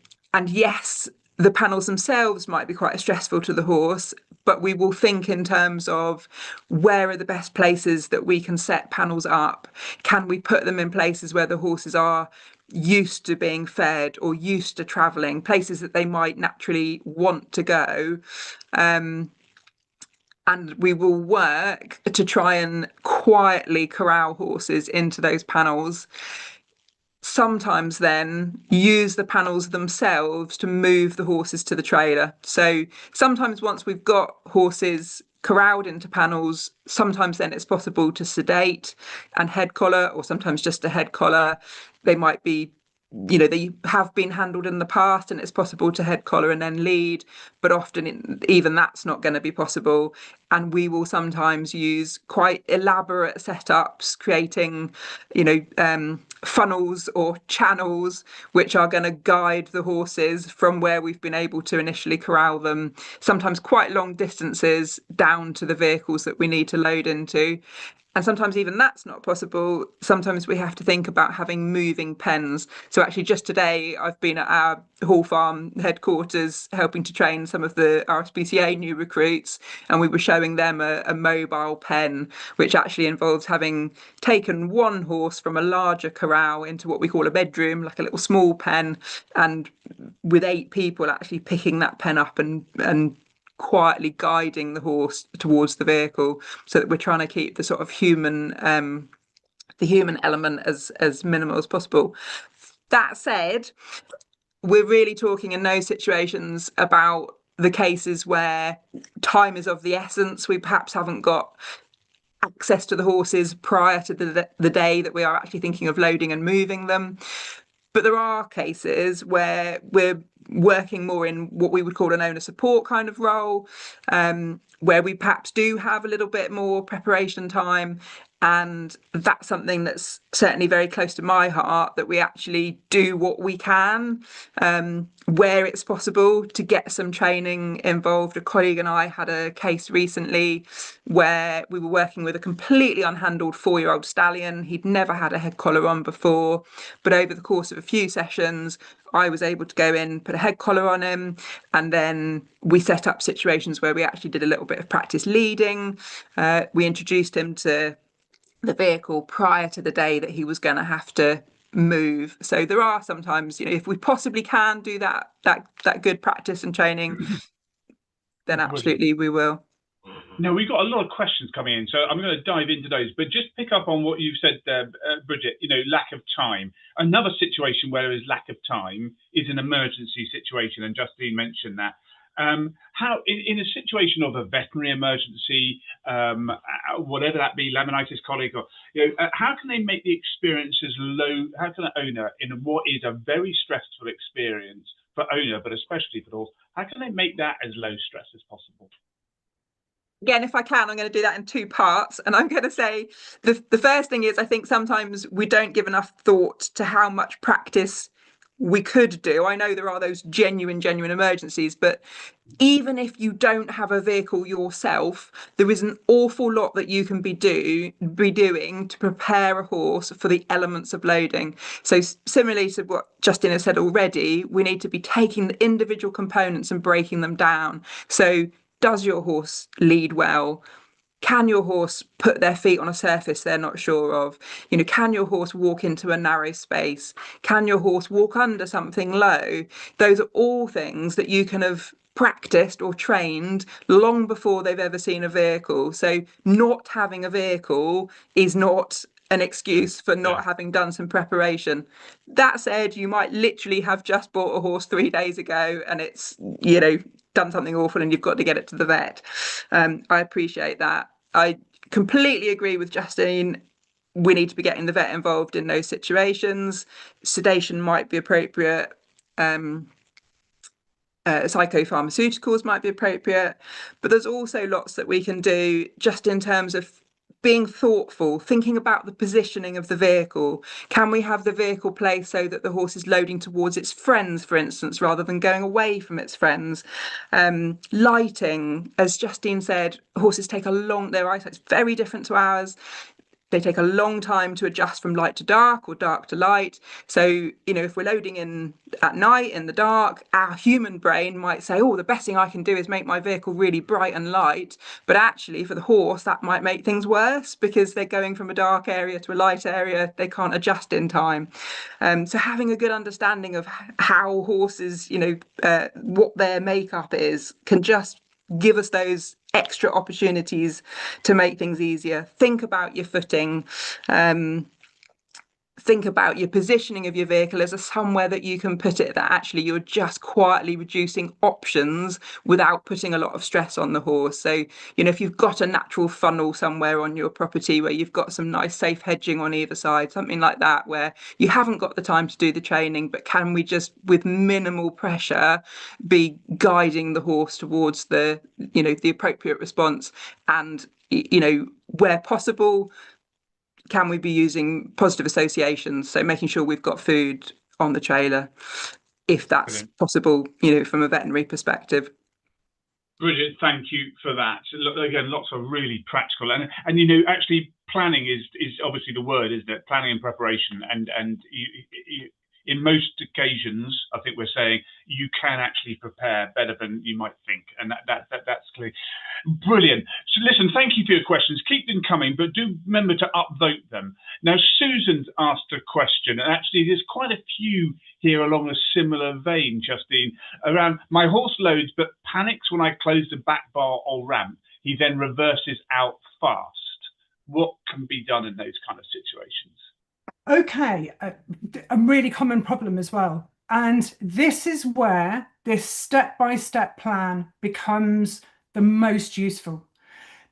yes, the panels themselves might be quite stressful to the horse, but we will think in terms of where are the best places that we can set panels up? Can we put them in places where the horses are used to being fed or used to travelling, places that they might naturally want to go? And we will work to try and quietly corral horses into those panels. Sometimes then use the panels themselves to move the horses to the trailer. So sometimes once we've got horses corralled into panels, sometimes then it's possible to sedate and head collar, or sometimes just a head collar. They might be, they have been handled in the past and it's possible to head collar and then lead, but often even that's not going to be possible. And we will sometimes use quite elaborate setups, creating, funnels or channels which are going to guide the horses from where we've been able to initially corral them, sometimes quite long distances down to the vehicles that we need to load into. And sometimes even that's not possible. Sometimes we have to think about having moving pens. So actually just today, I've been at our Hall Farm headquarters helping to train some of the RSPCA new recruits. And we were showing them a mobile pen, which actually involves having taken one horse from a larger corral into what we call a bedroom, like a little small pen, and with 8 people actually picking that pen up and quietly guiding the horse towards the vehicle, so that we're trying to keep the sort of human element as minimal as possible. That said, we're really talking in those situations about the cases where time is of the essence. We perhaps haven't got access to the horses prior to the day that we are actually thinking of loading and moving them. But there are cases where we're working more in what we would call an owner support kind of role, where we perhaps do have a little bit more preparation time. And that's something that's certainly very close to my heart, that we actually do what we can, where it's possible, to get some training involved. A colleague and I had a case recently where we were working with a completely unhandled 4-year-old stallion. He'd never had a head collar on before, but over the course of a few sessions, I was able to go in, put a head collar on him, and then we set up situations where we actually did a little bit of practice leading. We introduced him to the vehicle prior to the day that he was going to have to move. So there are sometimes, if we possibly can do that good practice and training, then absolutely we will. Now, we've got a lot of questions coming in, so I'm going to dive into those. But just pick up on what you've said there, Bridget, lack of time. Another situation where there is lack of time is an emergency situation, and Justine mentioned that. How, in a situation of a veterinary emergency, whatever that be, laminitis, colic, or how can they make the experiences low? How can an owner, in what is a very stressful experience for owner, but especially for the horse, how can they make that as low stress as possible? Again, if I can, I'm going to do that in 2 parts. And I'm going to say the first thing is, I think sometimes we don't give enough thought to how much practice we could do. I know there are those genuine emergencies, but even if you don't have a vehicle yourself, there is an awful lot that you can be doing to prepare a horse for the elements of loading. So similarly to what Justine has said already, we need to be taking the individual components and breaking them down. So does your horse lead well? Can your horse put their feet on a surface they're not sure of? Can your horse walk into a narrow space? Can your horse walk under something low? Those are all things that you can have practiced or trained long before they've ever seen a vehicle. So not having a vehicle is not an excuse for not having done some preparation. That said, you might literally have just bought a horse 3 days ago and it's, done something awful and you've got to get it to the vet. I appreciate that. I completely agree with Justine. We need to be getting the vet involved in those situations. Sedation might be appropriate. Psychopharmaceuticals might be appropriate, but there's also lots that we can do just in terms of being thoughtful, thinking about the positioning of the vehicle. Can we have the vehicle placed so that the horse is loading towards its friends, for instance, rather than going away from its friends? Lighting, as Justine said, horses take their eyesight's very different to ours. They take a long time to adjust from light to dark or dark to light. So, if we're loading in at night in the dark, our human brain might say, oh, the best thing I can do is make my vehicle really bright and light. But actually, for the horse, that might make things worse because they're going from a dark area to a light area. They can't adjust in time. So having a good understanding of how horses, what their makeup is, can just give us those extra opportunities to make things easier. Think about your footing. Think about your positioning of your vehicle as somewhere that you can put it that actually you're just quietly reducing options without putting a lot of stress on the horse. So, if you've got a natural funnel somewhere on your property where you've got some nice safe hedging on either side, something like that, where you haven't got the time to do the training, but can we just, with minimal pressure, be guiding the horse towards the appropriate response? And, where possible, can we be using positive associations? So making sure we've got food on the trailer, if that's possible, from a veterinary perspective. Bridget, thank you for that. Again, lots of really practical and actually planning is obviously the word, isn't it? Planning and preparation, and in most occasions, I think we're saying you can actually prepare better than you might think, and that's clear. Brilliant. So listen, thank you for your questions. Keep them coming, but do remember to upvote them. Now, Susan's asked a question, and actually there's quite a few here along a similar vein, Justine, around my horse loads but panics when I close the back bar or ramp. He then reverses out fast. What can be done in those kind of situations? Okay, a really common problem as well. And this is where this step-by-step plan becomes the most useful,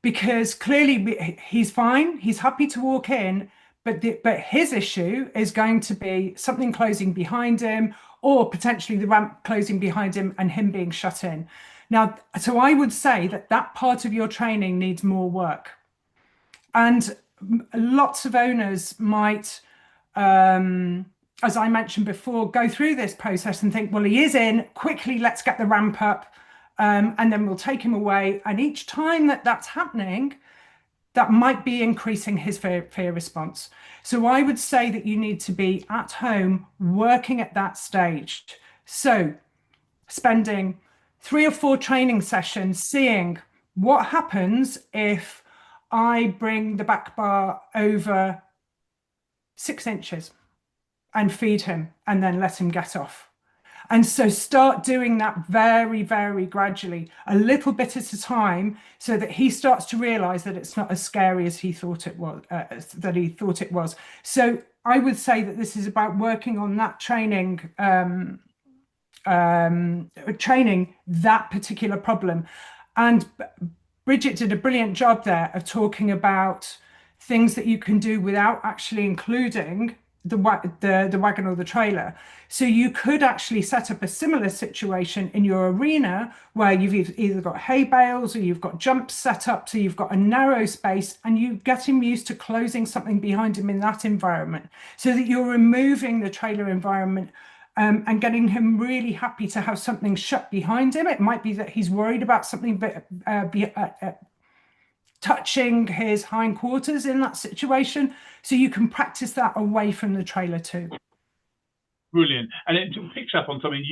because clearly he's fine, he's happy to walk in, but his issue is going to be something closing behind him, or potentially the ramp closing behind him and him being shut in. Now, so I would say that part of your training needs more work. And lots of owners might, as I mentioned before, go through this process and think, well, he is in, quickly, let's get the ramp up, and then we'll take him away. And each time that's happening, that might be increasing his fear response. So I would say that you need to be at home working at that stage. So spending 3 or 4 training sessions, seeing what happens if I bring the back bar over 6 inches and feed him and then let him get off. And so start doing that very, very gradually, a little bit at a time, so that he starts to realize that it's not as scary as he thought it was, So I would say that this is about working on that training, training that particular problem. And Bridget did a brilliant job there of talking about things that you can do without actually including the wagon or the trailer. So you could actually set up a similar situation in your arena where you've either got hay bales or you've got jumps set up, so you've got a narrow space, and you get him used to closing something behind him in that environment, so that you're removing the trailer environment and getting him really happy to have something shut behind him. It might be that he's worried about something touching his hindquarters in that situation. So you can practice that away from the trailer too. Brilliant. And it picks up on something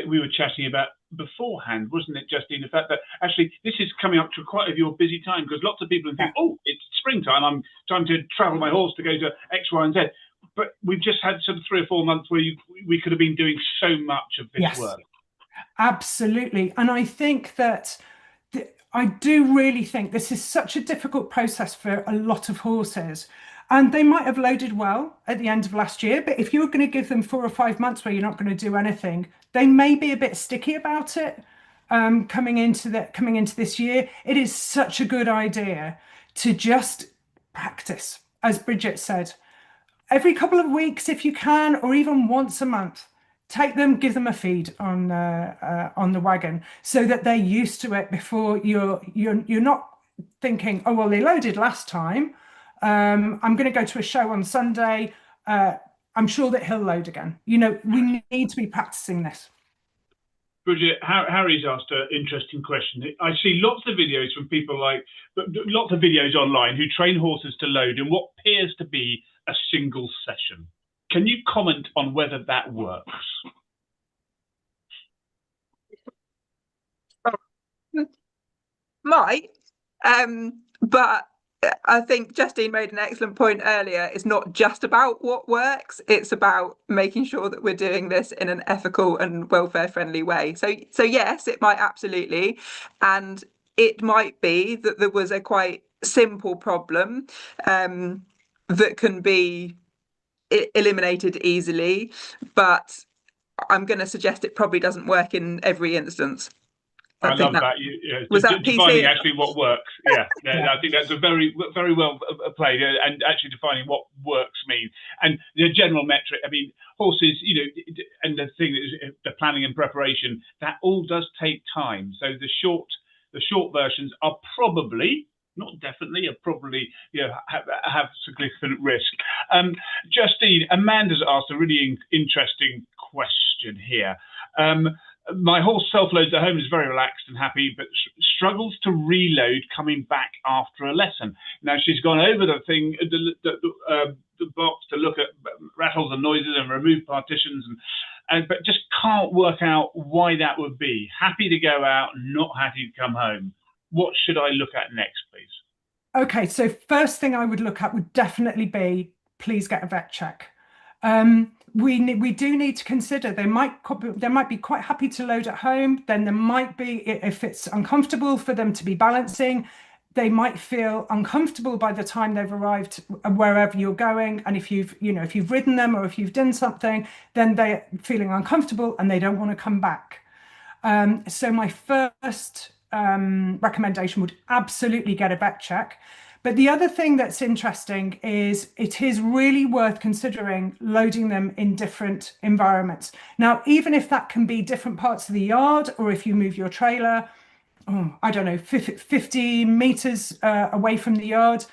we were chatting about beforehand, wasn't it, Justine? The fact that actually this is coming up to quite your busy time, because lots of people think, oh, it's springtime, I'm time to travel my horse to go to X, Y, and Z. But we've just had sort of 3 or 4 months where we could have been doing so much of this work. Absolutely. And I think that I do really think this is such a difficult process for a lot of horses. And they might have loaded well at the end of last year, but if you're going to give them 4 or 5 months where you're not going to do anything, they may be a bit sticky about it coming into this year. It is such a good idea to just practice, as Bridget said, every couple of weeks if you can, or even once a month. Take them, give them a feed on the wagon so that they're used to it before you're not thinking, oh well, they loaded last time. I'm going to go to a show on Sunday. I'm sure that he'll load again. You know, we need to be practicing this. Bridget, Harry's asked an interesting question. I see lots of videos from people lots of videos online who train horses to load in what appears to be a single session. Can you comment on whether that works? Might, but I think Justine made an excellent point earlier. It's not just about what works, it's about making sure that we're doing this in an ethical and welfare-friendly way. So yes, it might absolutely, and it might be that there was a quite simple problem that can be eliminated easily, but I'm going to suggest it probably doesn't work in every instance. I love that. Was that defining actually what works? Yeah, I think that's a very well played, and actually defining what works means, and the general metric. I mean, horses, you know, and the thing is the planning and preparation. That all does take time. So the short versions are probably, not definitely, are probably, you know, have significant risk. Justine, Amanda's asked a really interesting question here. My horse self-loads at home, is very relaxed and happy, but struggles to reload coming back after a lesson. Now she's gone over the thing, the box to look at rattles and noises and remove partitions, but just can't work out why that would be. Happy to go out, not happy to come home. What should I look at next, please? Okay, so first thing I would look at would definitely be, please get a vet check. We do need to consider they might be quite happy to load at home. Then there might be, if it's uncomfortable for them to be balancing, they might feel uncomfortable by the time they've arrived wherever you're going. And if you've ridden them or if you've done something, then they're feeling uncomfortable and they don't want to come back. So my first recommendation would absolutely get a vet check. But the other thing that's interesting is it is really worth considering loading them in different environments. Now, even if that can be different parts of the yard, or if you move your trailer, I don't know, 50 meters away from the yard,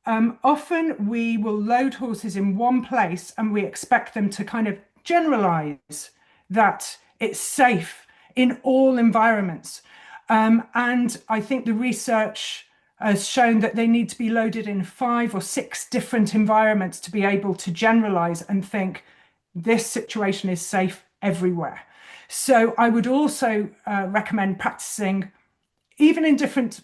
often we will load horses in one place and we expect them to kind of generalize that it's safe in all environments. And I think the research has shown that they need to be loaded in 5 or 6 different environments to be able to generalize and think this situation is safe everywhere. So I would also recommend practicing even in different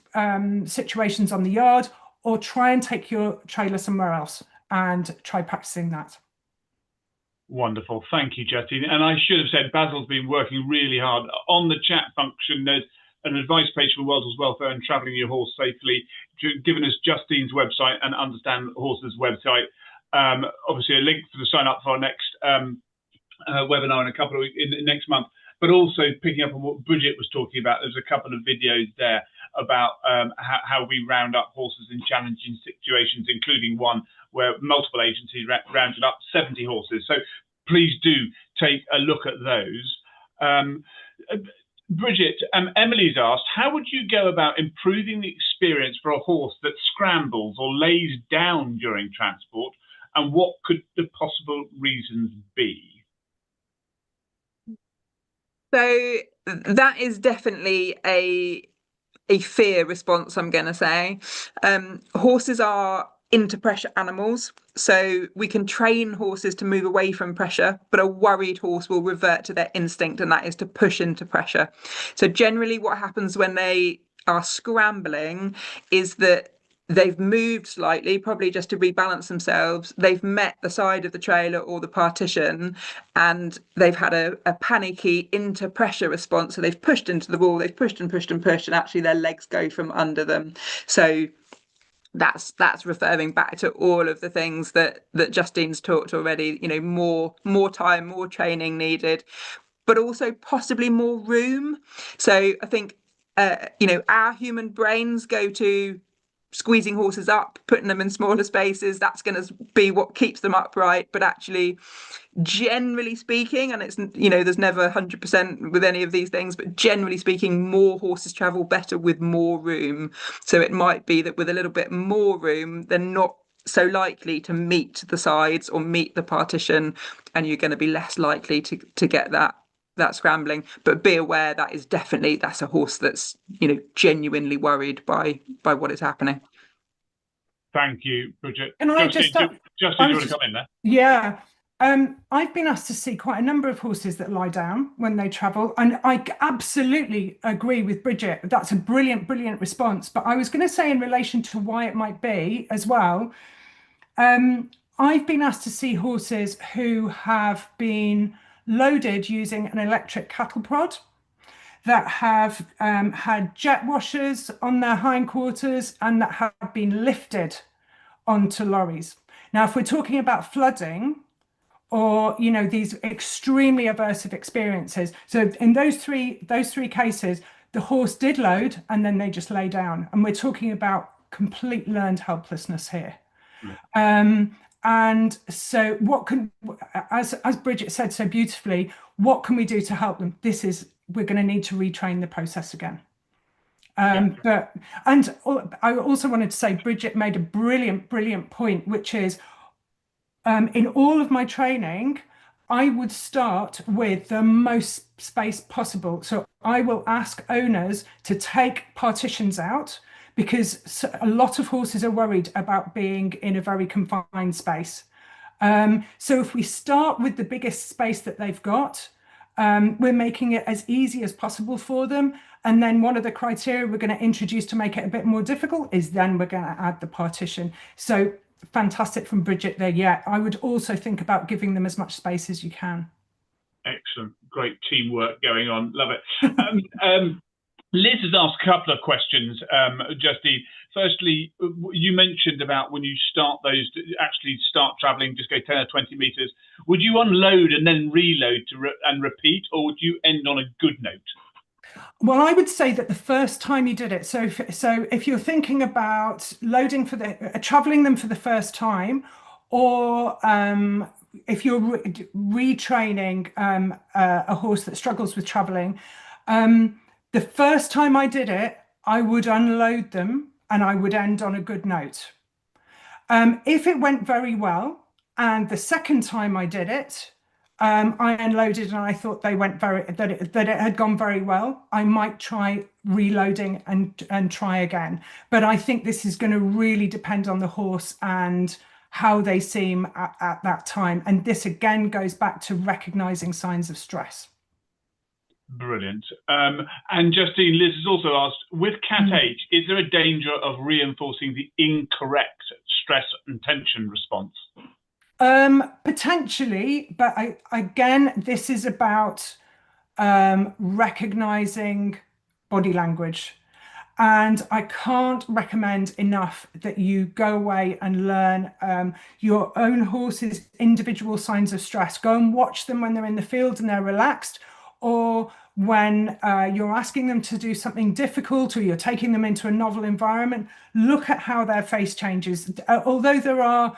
situations on the yard, or try and take your trailer somewhere else and try practicing that. Wonderful. Thank you, Justine. And I should have said, Basil's been working really hard. On the chat function, there's an advice page for World Horse Welfare and travelling your horse safely, given us Justine's website and Understand Horses website. Obviously, a link for the sign up for our next webinar in a couple of weeks, next month. But also picking up on what Bridget was talking about, there's a couple of videos there about how we round up horses in challenging situations, including one where multiple agencies rounded up 70 horses. So please do take a look at those. Bridget, Emily's asked, how would you go about improving the experience for a horse that scrambles or lays down during transport, and what could the possible reasons be? So that is definitely a fear response, I'm going to say. Horses are into pressure animals, so we can train horses to move away from pressure, but a worried horse will revert to their instinct, and that is to push into pressure. So generally what happens when they are scrambling is that they've moved slightly, probably just to rebalance themselves. They've met the side of the trailer or the partition, and they've had a panicky into pressure response. So they've pushed into the wall, they've pushed and pushed and pushed, and actually their legs go from under them. So that's referring back to all of the things that Justine's talked already. You know, more time, more training needed, but also possibly more room. So I think you know, our human brains go to squeezing horses up, putting them in smaller spaces. That's going to be what keeps them upright. But actually, generally speaking, and it's, you know, there's never 100% with any of these things, but generally speaking, more horses travel better with more room. So it might be that with a little bit more room, they're not so likely to meet the sides or meet the partition, and you're going to be less likely to get that scrambling. But be aware that's a horse that's, you know, genuinely worried by what is happening. Thank you, Bridget. Can I Justine, just do you want to come in there? Yeah. I've been asked to see quite a number of horses that lie down when they travel, and I absolutely agree with Bridget. That's a brilliant, brilliant response. But I was going to say, in relation to why it might be as well, I've been asked to see horses who have been loaded using an electric cattle prod, that have had jet washers on their hindquarters, and that have been lifted onto lorries. Now, if we're talking about flooding, or, you know, these extremely aversive experiences, so in those three cases, the horse did load and then they just lay down, and we're talking about complete learned helplessness here. And so what can, as Bridget said so beautifully, what can we do to help them? We're going to need to retrain the process again. And I also wanted to say, Bridget made a brilliant, brilliant point, which is, in all of my training, I would start with the most space possible. So I will ask owners to take partitions out, because a lot of horses are worried about being in a very confined space. So if we start with the biggest space that they've got, we're making it as easy as possible for them. And then one of the criteria we're going to introduce to make it a bit more difficult is then we're going to add the partition. So fantastic from Bridget there. Yeah, I would also think about giving them as much space as you can. Excellent. Great teamwork going on. Love it. Liz has asked a couple of questions, Justine. Firstly, you mentioned about when you start actually start traveling, just go 10 or 20 meters. Would you unload and then reload and repeat, or would you end on a good note? Well, I would say that the first time you did it, so if you're thinking about loading for traveling them for the first time, or if you're retraining a horse that struggles with traveling, the first time I did it, I would unload them and I would end on a good note. If it went very well, and the second time I did it, I unloaded and I thought that it had gone very well, I might try reloading and try again. But I think this is going to really depend on the horse and how they seem at that time. And this again goes back to recognizing signs of stress. Brilliant. And Justine, Liz has also asked, with Cat H, is there a danger of reinforcing the incorrect stress and tension response? Potentially, but again, this is about recognizing body language. And I can't recommend enough that you go away and learn your own horse's individual signs of stress. Go and watch them when they're in the field and they're relaxed, or when you're asking them to do something difficult, or you're taking them into a novel environment. Look at how their face changes. Although there are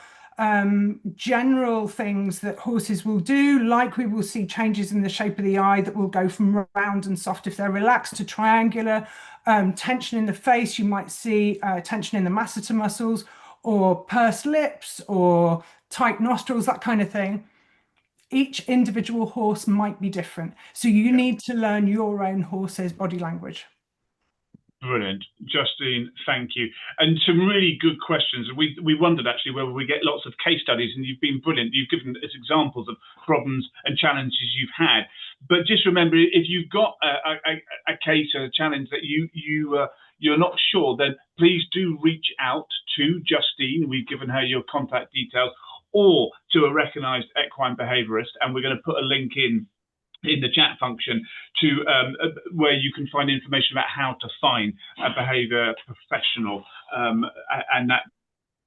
general things that horses will do, like we will see changes in the shape of the eye that will go from round and soft if they're relaxed to triangular. Tension in the face, you might see tension in the masseter muscles, or pursed lips, or tight nostrils, that kind of thing. each individual horse might be different. So you need to learn your own horse's body language. Brilliant. Justine, thank you. And some really good questions. We wondered actually whether we get lots of case studies, and you've been brilliant. You've given us examples of problems and challenges you've had. But just remember, if you've got a case or a challenge that you're not sure, then please do reach out to Justine. We've given her your contact details, or to a recognised equine behaviourist, and we're going to put a link in the chat function to where you can find information about how to find a behaviour professional, and that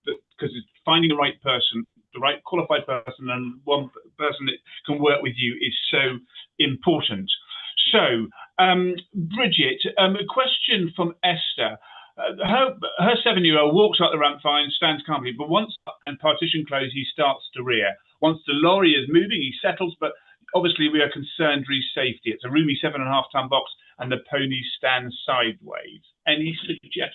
because finding the right person, the right qualified person, and one person that can work with you is so important. So, Bridget, a question from Esther. Her 7-year-old walks up the ramp fine, stands calmly, but once and partition closed, he starts to rear. Once the lorry is moving, he settles, but obviously we are concerned for his safety. It's a roomy 7.5-ton box, and the pony stands sideways. Any suggestions?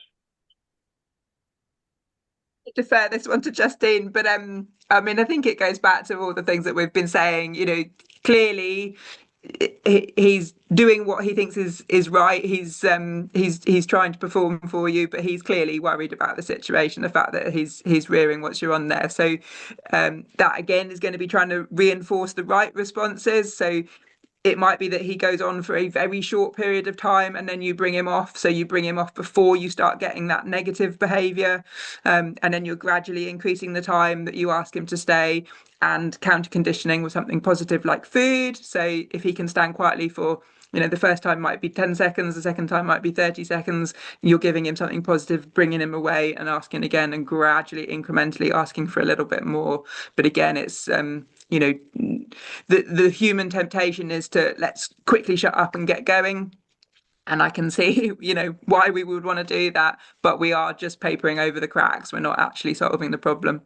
Defer this one to Justine, but I mean, I think it goes back to all the things that we've been saying. You know, clearly he's doing what he thinks is right. He's trying to perform for you, but he's clearly worried about the situation, the fact that he's rearing once you're on there. So that again is going to be trying to reinforce the right responses. So it might be that he goes on for a very short period of time and then you bring him off. So you bring him off before you start getting that negative behaviour, and then you're gradually increasing the time that you ask him to stay, and counter conditioning with something positive like food. So if he can stand quietly for, you know, the first time might be 10 seconds, the second time might be 30 seconds, you're giving him something positive, bringing him away and asking again, and gradually, incrementally asking for a little bit more. But again, it's, you know, the human temptation is to let's quickly shut up and get going. And I can see, you know, why we would want to do that, but we are just papering over the cracks. We're not actually solving the problem.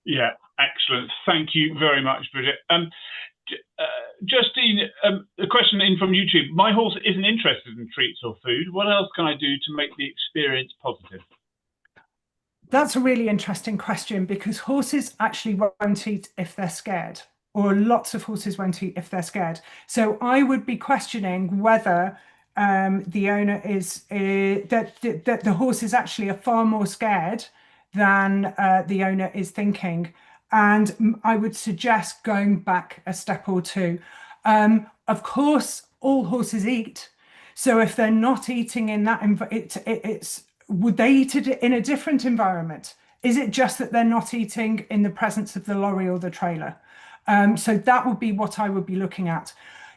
Yeah, excellent. Thank you very much, Bridget. Justine, a question in from YouTube. My horse isn't interested in treats or food. What else can I do to make the experience positive? That's a really interesting question, because horses actually won't eat if they're scared, or lots of horses won't eat if they're scared. So I would be questioning whether the owner is that the horses actually are far more scared than the owner is thinking. And I would suggest going back a step or two. Of course, all horses eat. So if they're not eating in that, would they eat it in a different environment? Is it just that they're not eating in the presence of the lorry or the trailer? So that would be what I would be looking at.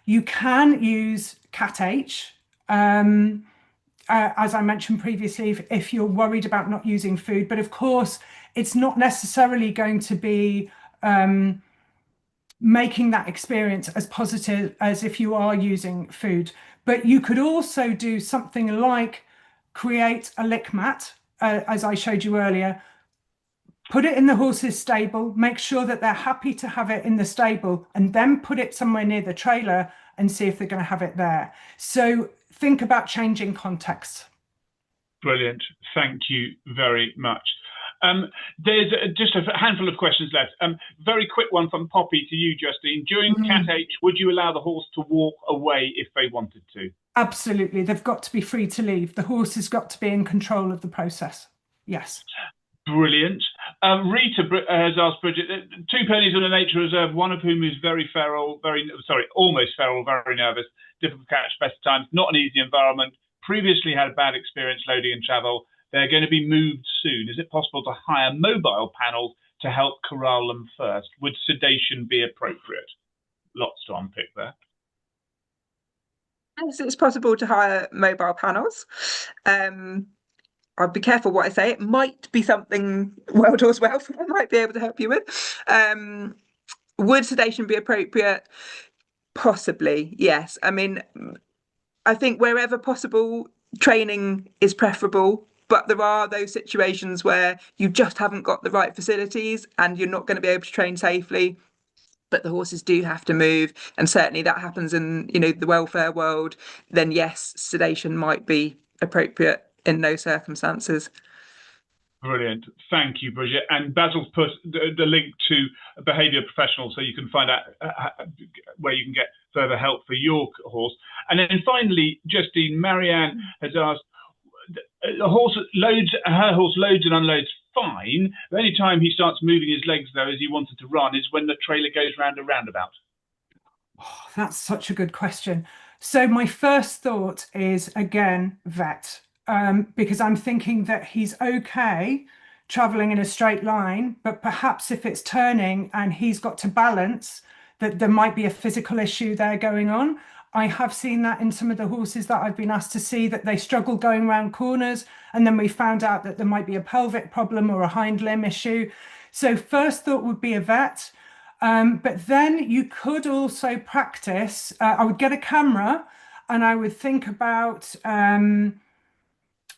You can use Cat H, as I mentioned previously, if you're worried about not using food. But of course, it's not necessarily going to be making that experience as positive as if you are using food. But you could also do something like create a lick mat, as I showed you earlier, put it in the horse's stable, make sure that they're happy to have it in the stable, and then put it somewhere near the trailer and see if they're going to have it there. So think about changing context. Brilliant. Thank you very much. There's just a handful of questions left. Very quick one from Poppy to you, Justine. During Cat H, would you allow the horse to walk away if they wanted to? Absolutely. They've got to be free to leave. The horse has got to be in control of the process. Yes. Brilliant. Rita has asked Bridget, 2 ponies on a nature reserve, one of whom is very feral, almost feral, very nervous, difficult to catch best times, not an easy environment, previously had a bad experience loading and travel. They're going to be moved soon. Is it possible to hire mobile panels to help corral them first? Would sedation be appropriate? Lots to unpick there. Yes, it's possible to hire mobile panels. I'll be careful what I say. It might be something World Horse Welfare might be able to help you with. Would sedation be appropriate? Possibly, yes. I mean, I think wherever possible, training is preferable. But there are those situations where you just haven't got the right facilities and you're not going to be able to train safely. But the horses do have to move, and certainly that happens in, you know, the welfare world. Then yes, sedation might be appropriate in those circumstances. Brilliant. Thank you, Bridget. And Basil's put the link to a behaviour professional so you can find out where you can get further help for your horse. And then finally, Justine, Marianne has asked, her horse loads and unloads fine. The only time he starts moving his legs, though, as he wanted to run, is when the trailer goes round a roundabout. Oh, that's such a good question. So my first thought is, again, vet. Because I'm thinking that he's okay traveling in a straight line, but perhaps if it's turning and he's got to balance, that there might be a physical issue there going on. I have seen that in some of the horses that I've been asked to see, that they struggle going around corners, and then we found out that there might be a pelvic problem or a hind limb issue. So first thought would be a vet. But then you could also practice. I would get a camera and I would think about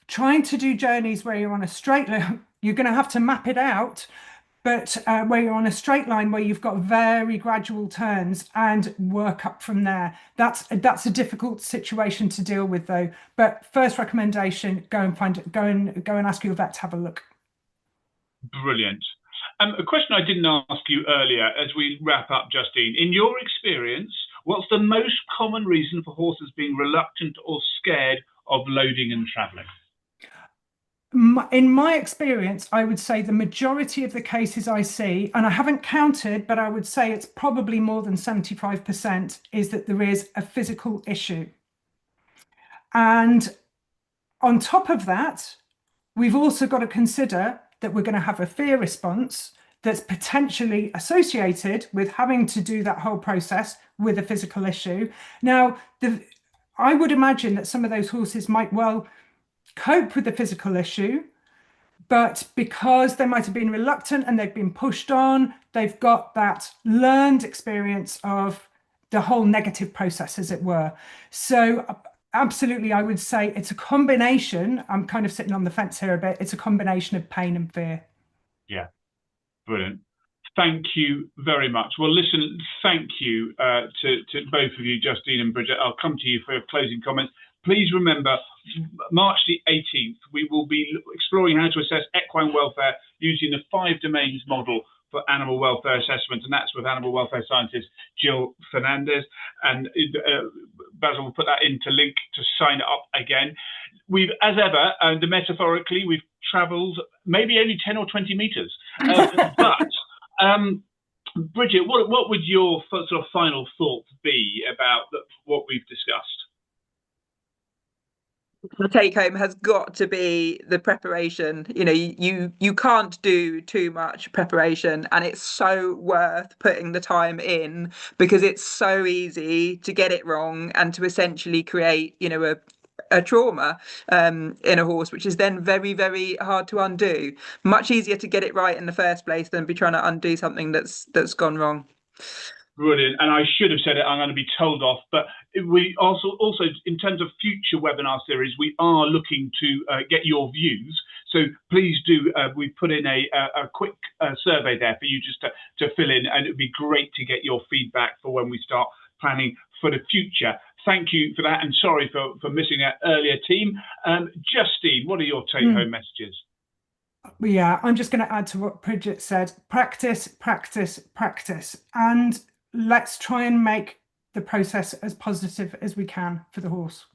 trying to do journeys where you're on a straight line. You're going to have to map it out, but where you're on a straight line where you've got very gradual turns and work up from there. That's a difficult situation to deal with, though. But first recommendation: go and ask your vet to have a look. Brilliant. A question I didn't ask you earlier as we wrap up, Justine. In your experience, what's the most common reason for horses being reluctant or scared of loading and travelling? In my experience, I would say the majority of the cases I see, and I haven't counted, but I would say it's probably more than 75%, is that there is a physical issue. And on top of that, we've also got to consider that we're going to have a fear response that's potentially associated with having to do that whole process with a physical issue. Now, I would imagine that some of those horses might well cope with the physical issue, but because they might have been reluctant and they've been pushed on, they've got that learned experience of the whole negative process, as it were. So absolutely, I would say it's a combination. I'm kind of sitting on the fence here a bit. It's a combination of pain and fear. Yeah, brilliant. Thank you very much. Well, listen, thank you to both of you, Justine and Bridget. I'll come to you for your closing comments. Please remember, March the 18th, we will be exploring how to assess equine welfare using the 5 domains model for animal welfare assessment, and that's with animal welfare scientist Jill Fernandez. And Basil will put that into link to sign up again. We've, as ever, and metaphorically, we've travelled maybe only 10 or 20 metres. But Bridget, what would your sort of final thoughts be about what we've discussed? The take home has got to be the preparation. You know, you can't do too much preparation, and it's so worth putting the time in, because it's so easy to get it wrong and to essentially create, you know, a trauma in a horse, which is then very, very hard to undo. Much easier to get it right in the first place than be trying to undo something that's gone wrong. Brilliant. And I should have said it, I'm going to be told off, but we also in terms of future webinar series, we are looking to get your views. So please do, we put in a quick survey there for you just to fill in, and it would be great to get your feedback for when we start planning for the future. Thank you for that, and sorry for missing that earlier, team. Justine, what are your take-home messages? Yeah, I'm just going to add to what Bridget said. Practice, practice, practice. And let's try and make the process as positive as we can for the horse.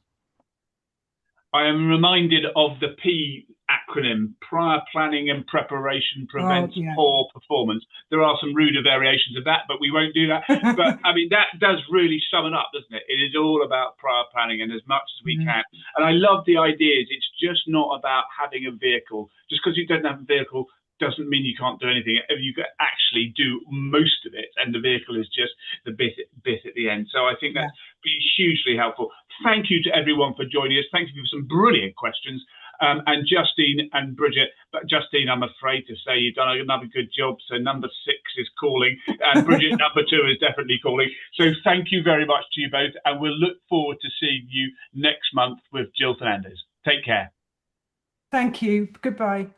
I am reminded of the P acronym: prior planning and preparation prevents poor performance. There are some ruder variations of that, but we won't do that. But I mean, that does really sum it up, doesn't it? It is all about prior planning and as much as we can. And I love the ideas. It's just not about having a vehicle. Just because you don't have a vehicle doesn't mean you can't do anything. You can actually do most of it, and the vehicle is just the bit at the end. So I think that's been hugely helpful. Thank you to everyone for joining us. Thank you for some brilliant questions. And Justine and Bridget, but Justine, I'm afraid to say you've done another good job. So number 6 is calling, and Bridget, number 2 is definitely calling. So thank you very much to you both, and we'll look forward to seeing you next month with Jill Fernandez. Take care. Thank you. Goodbye.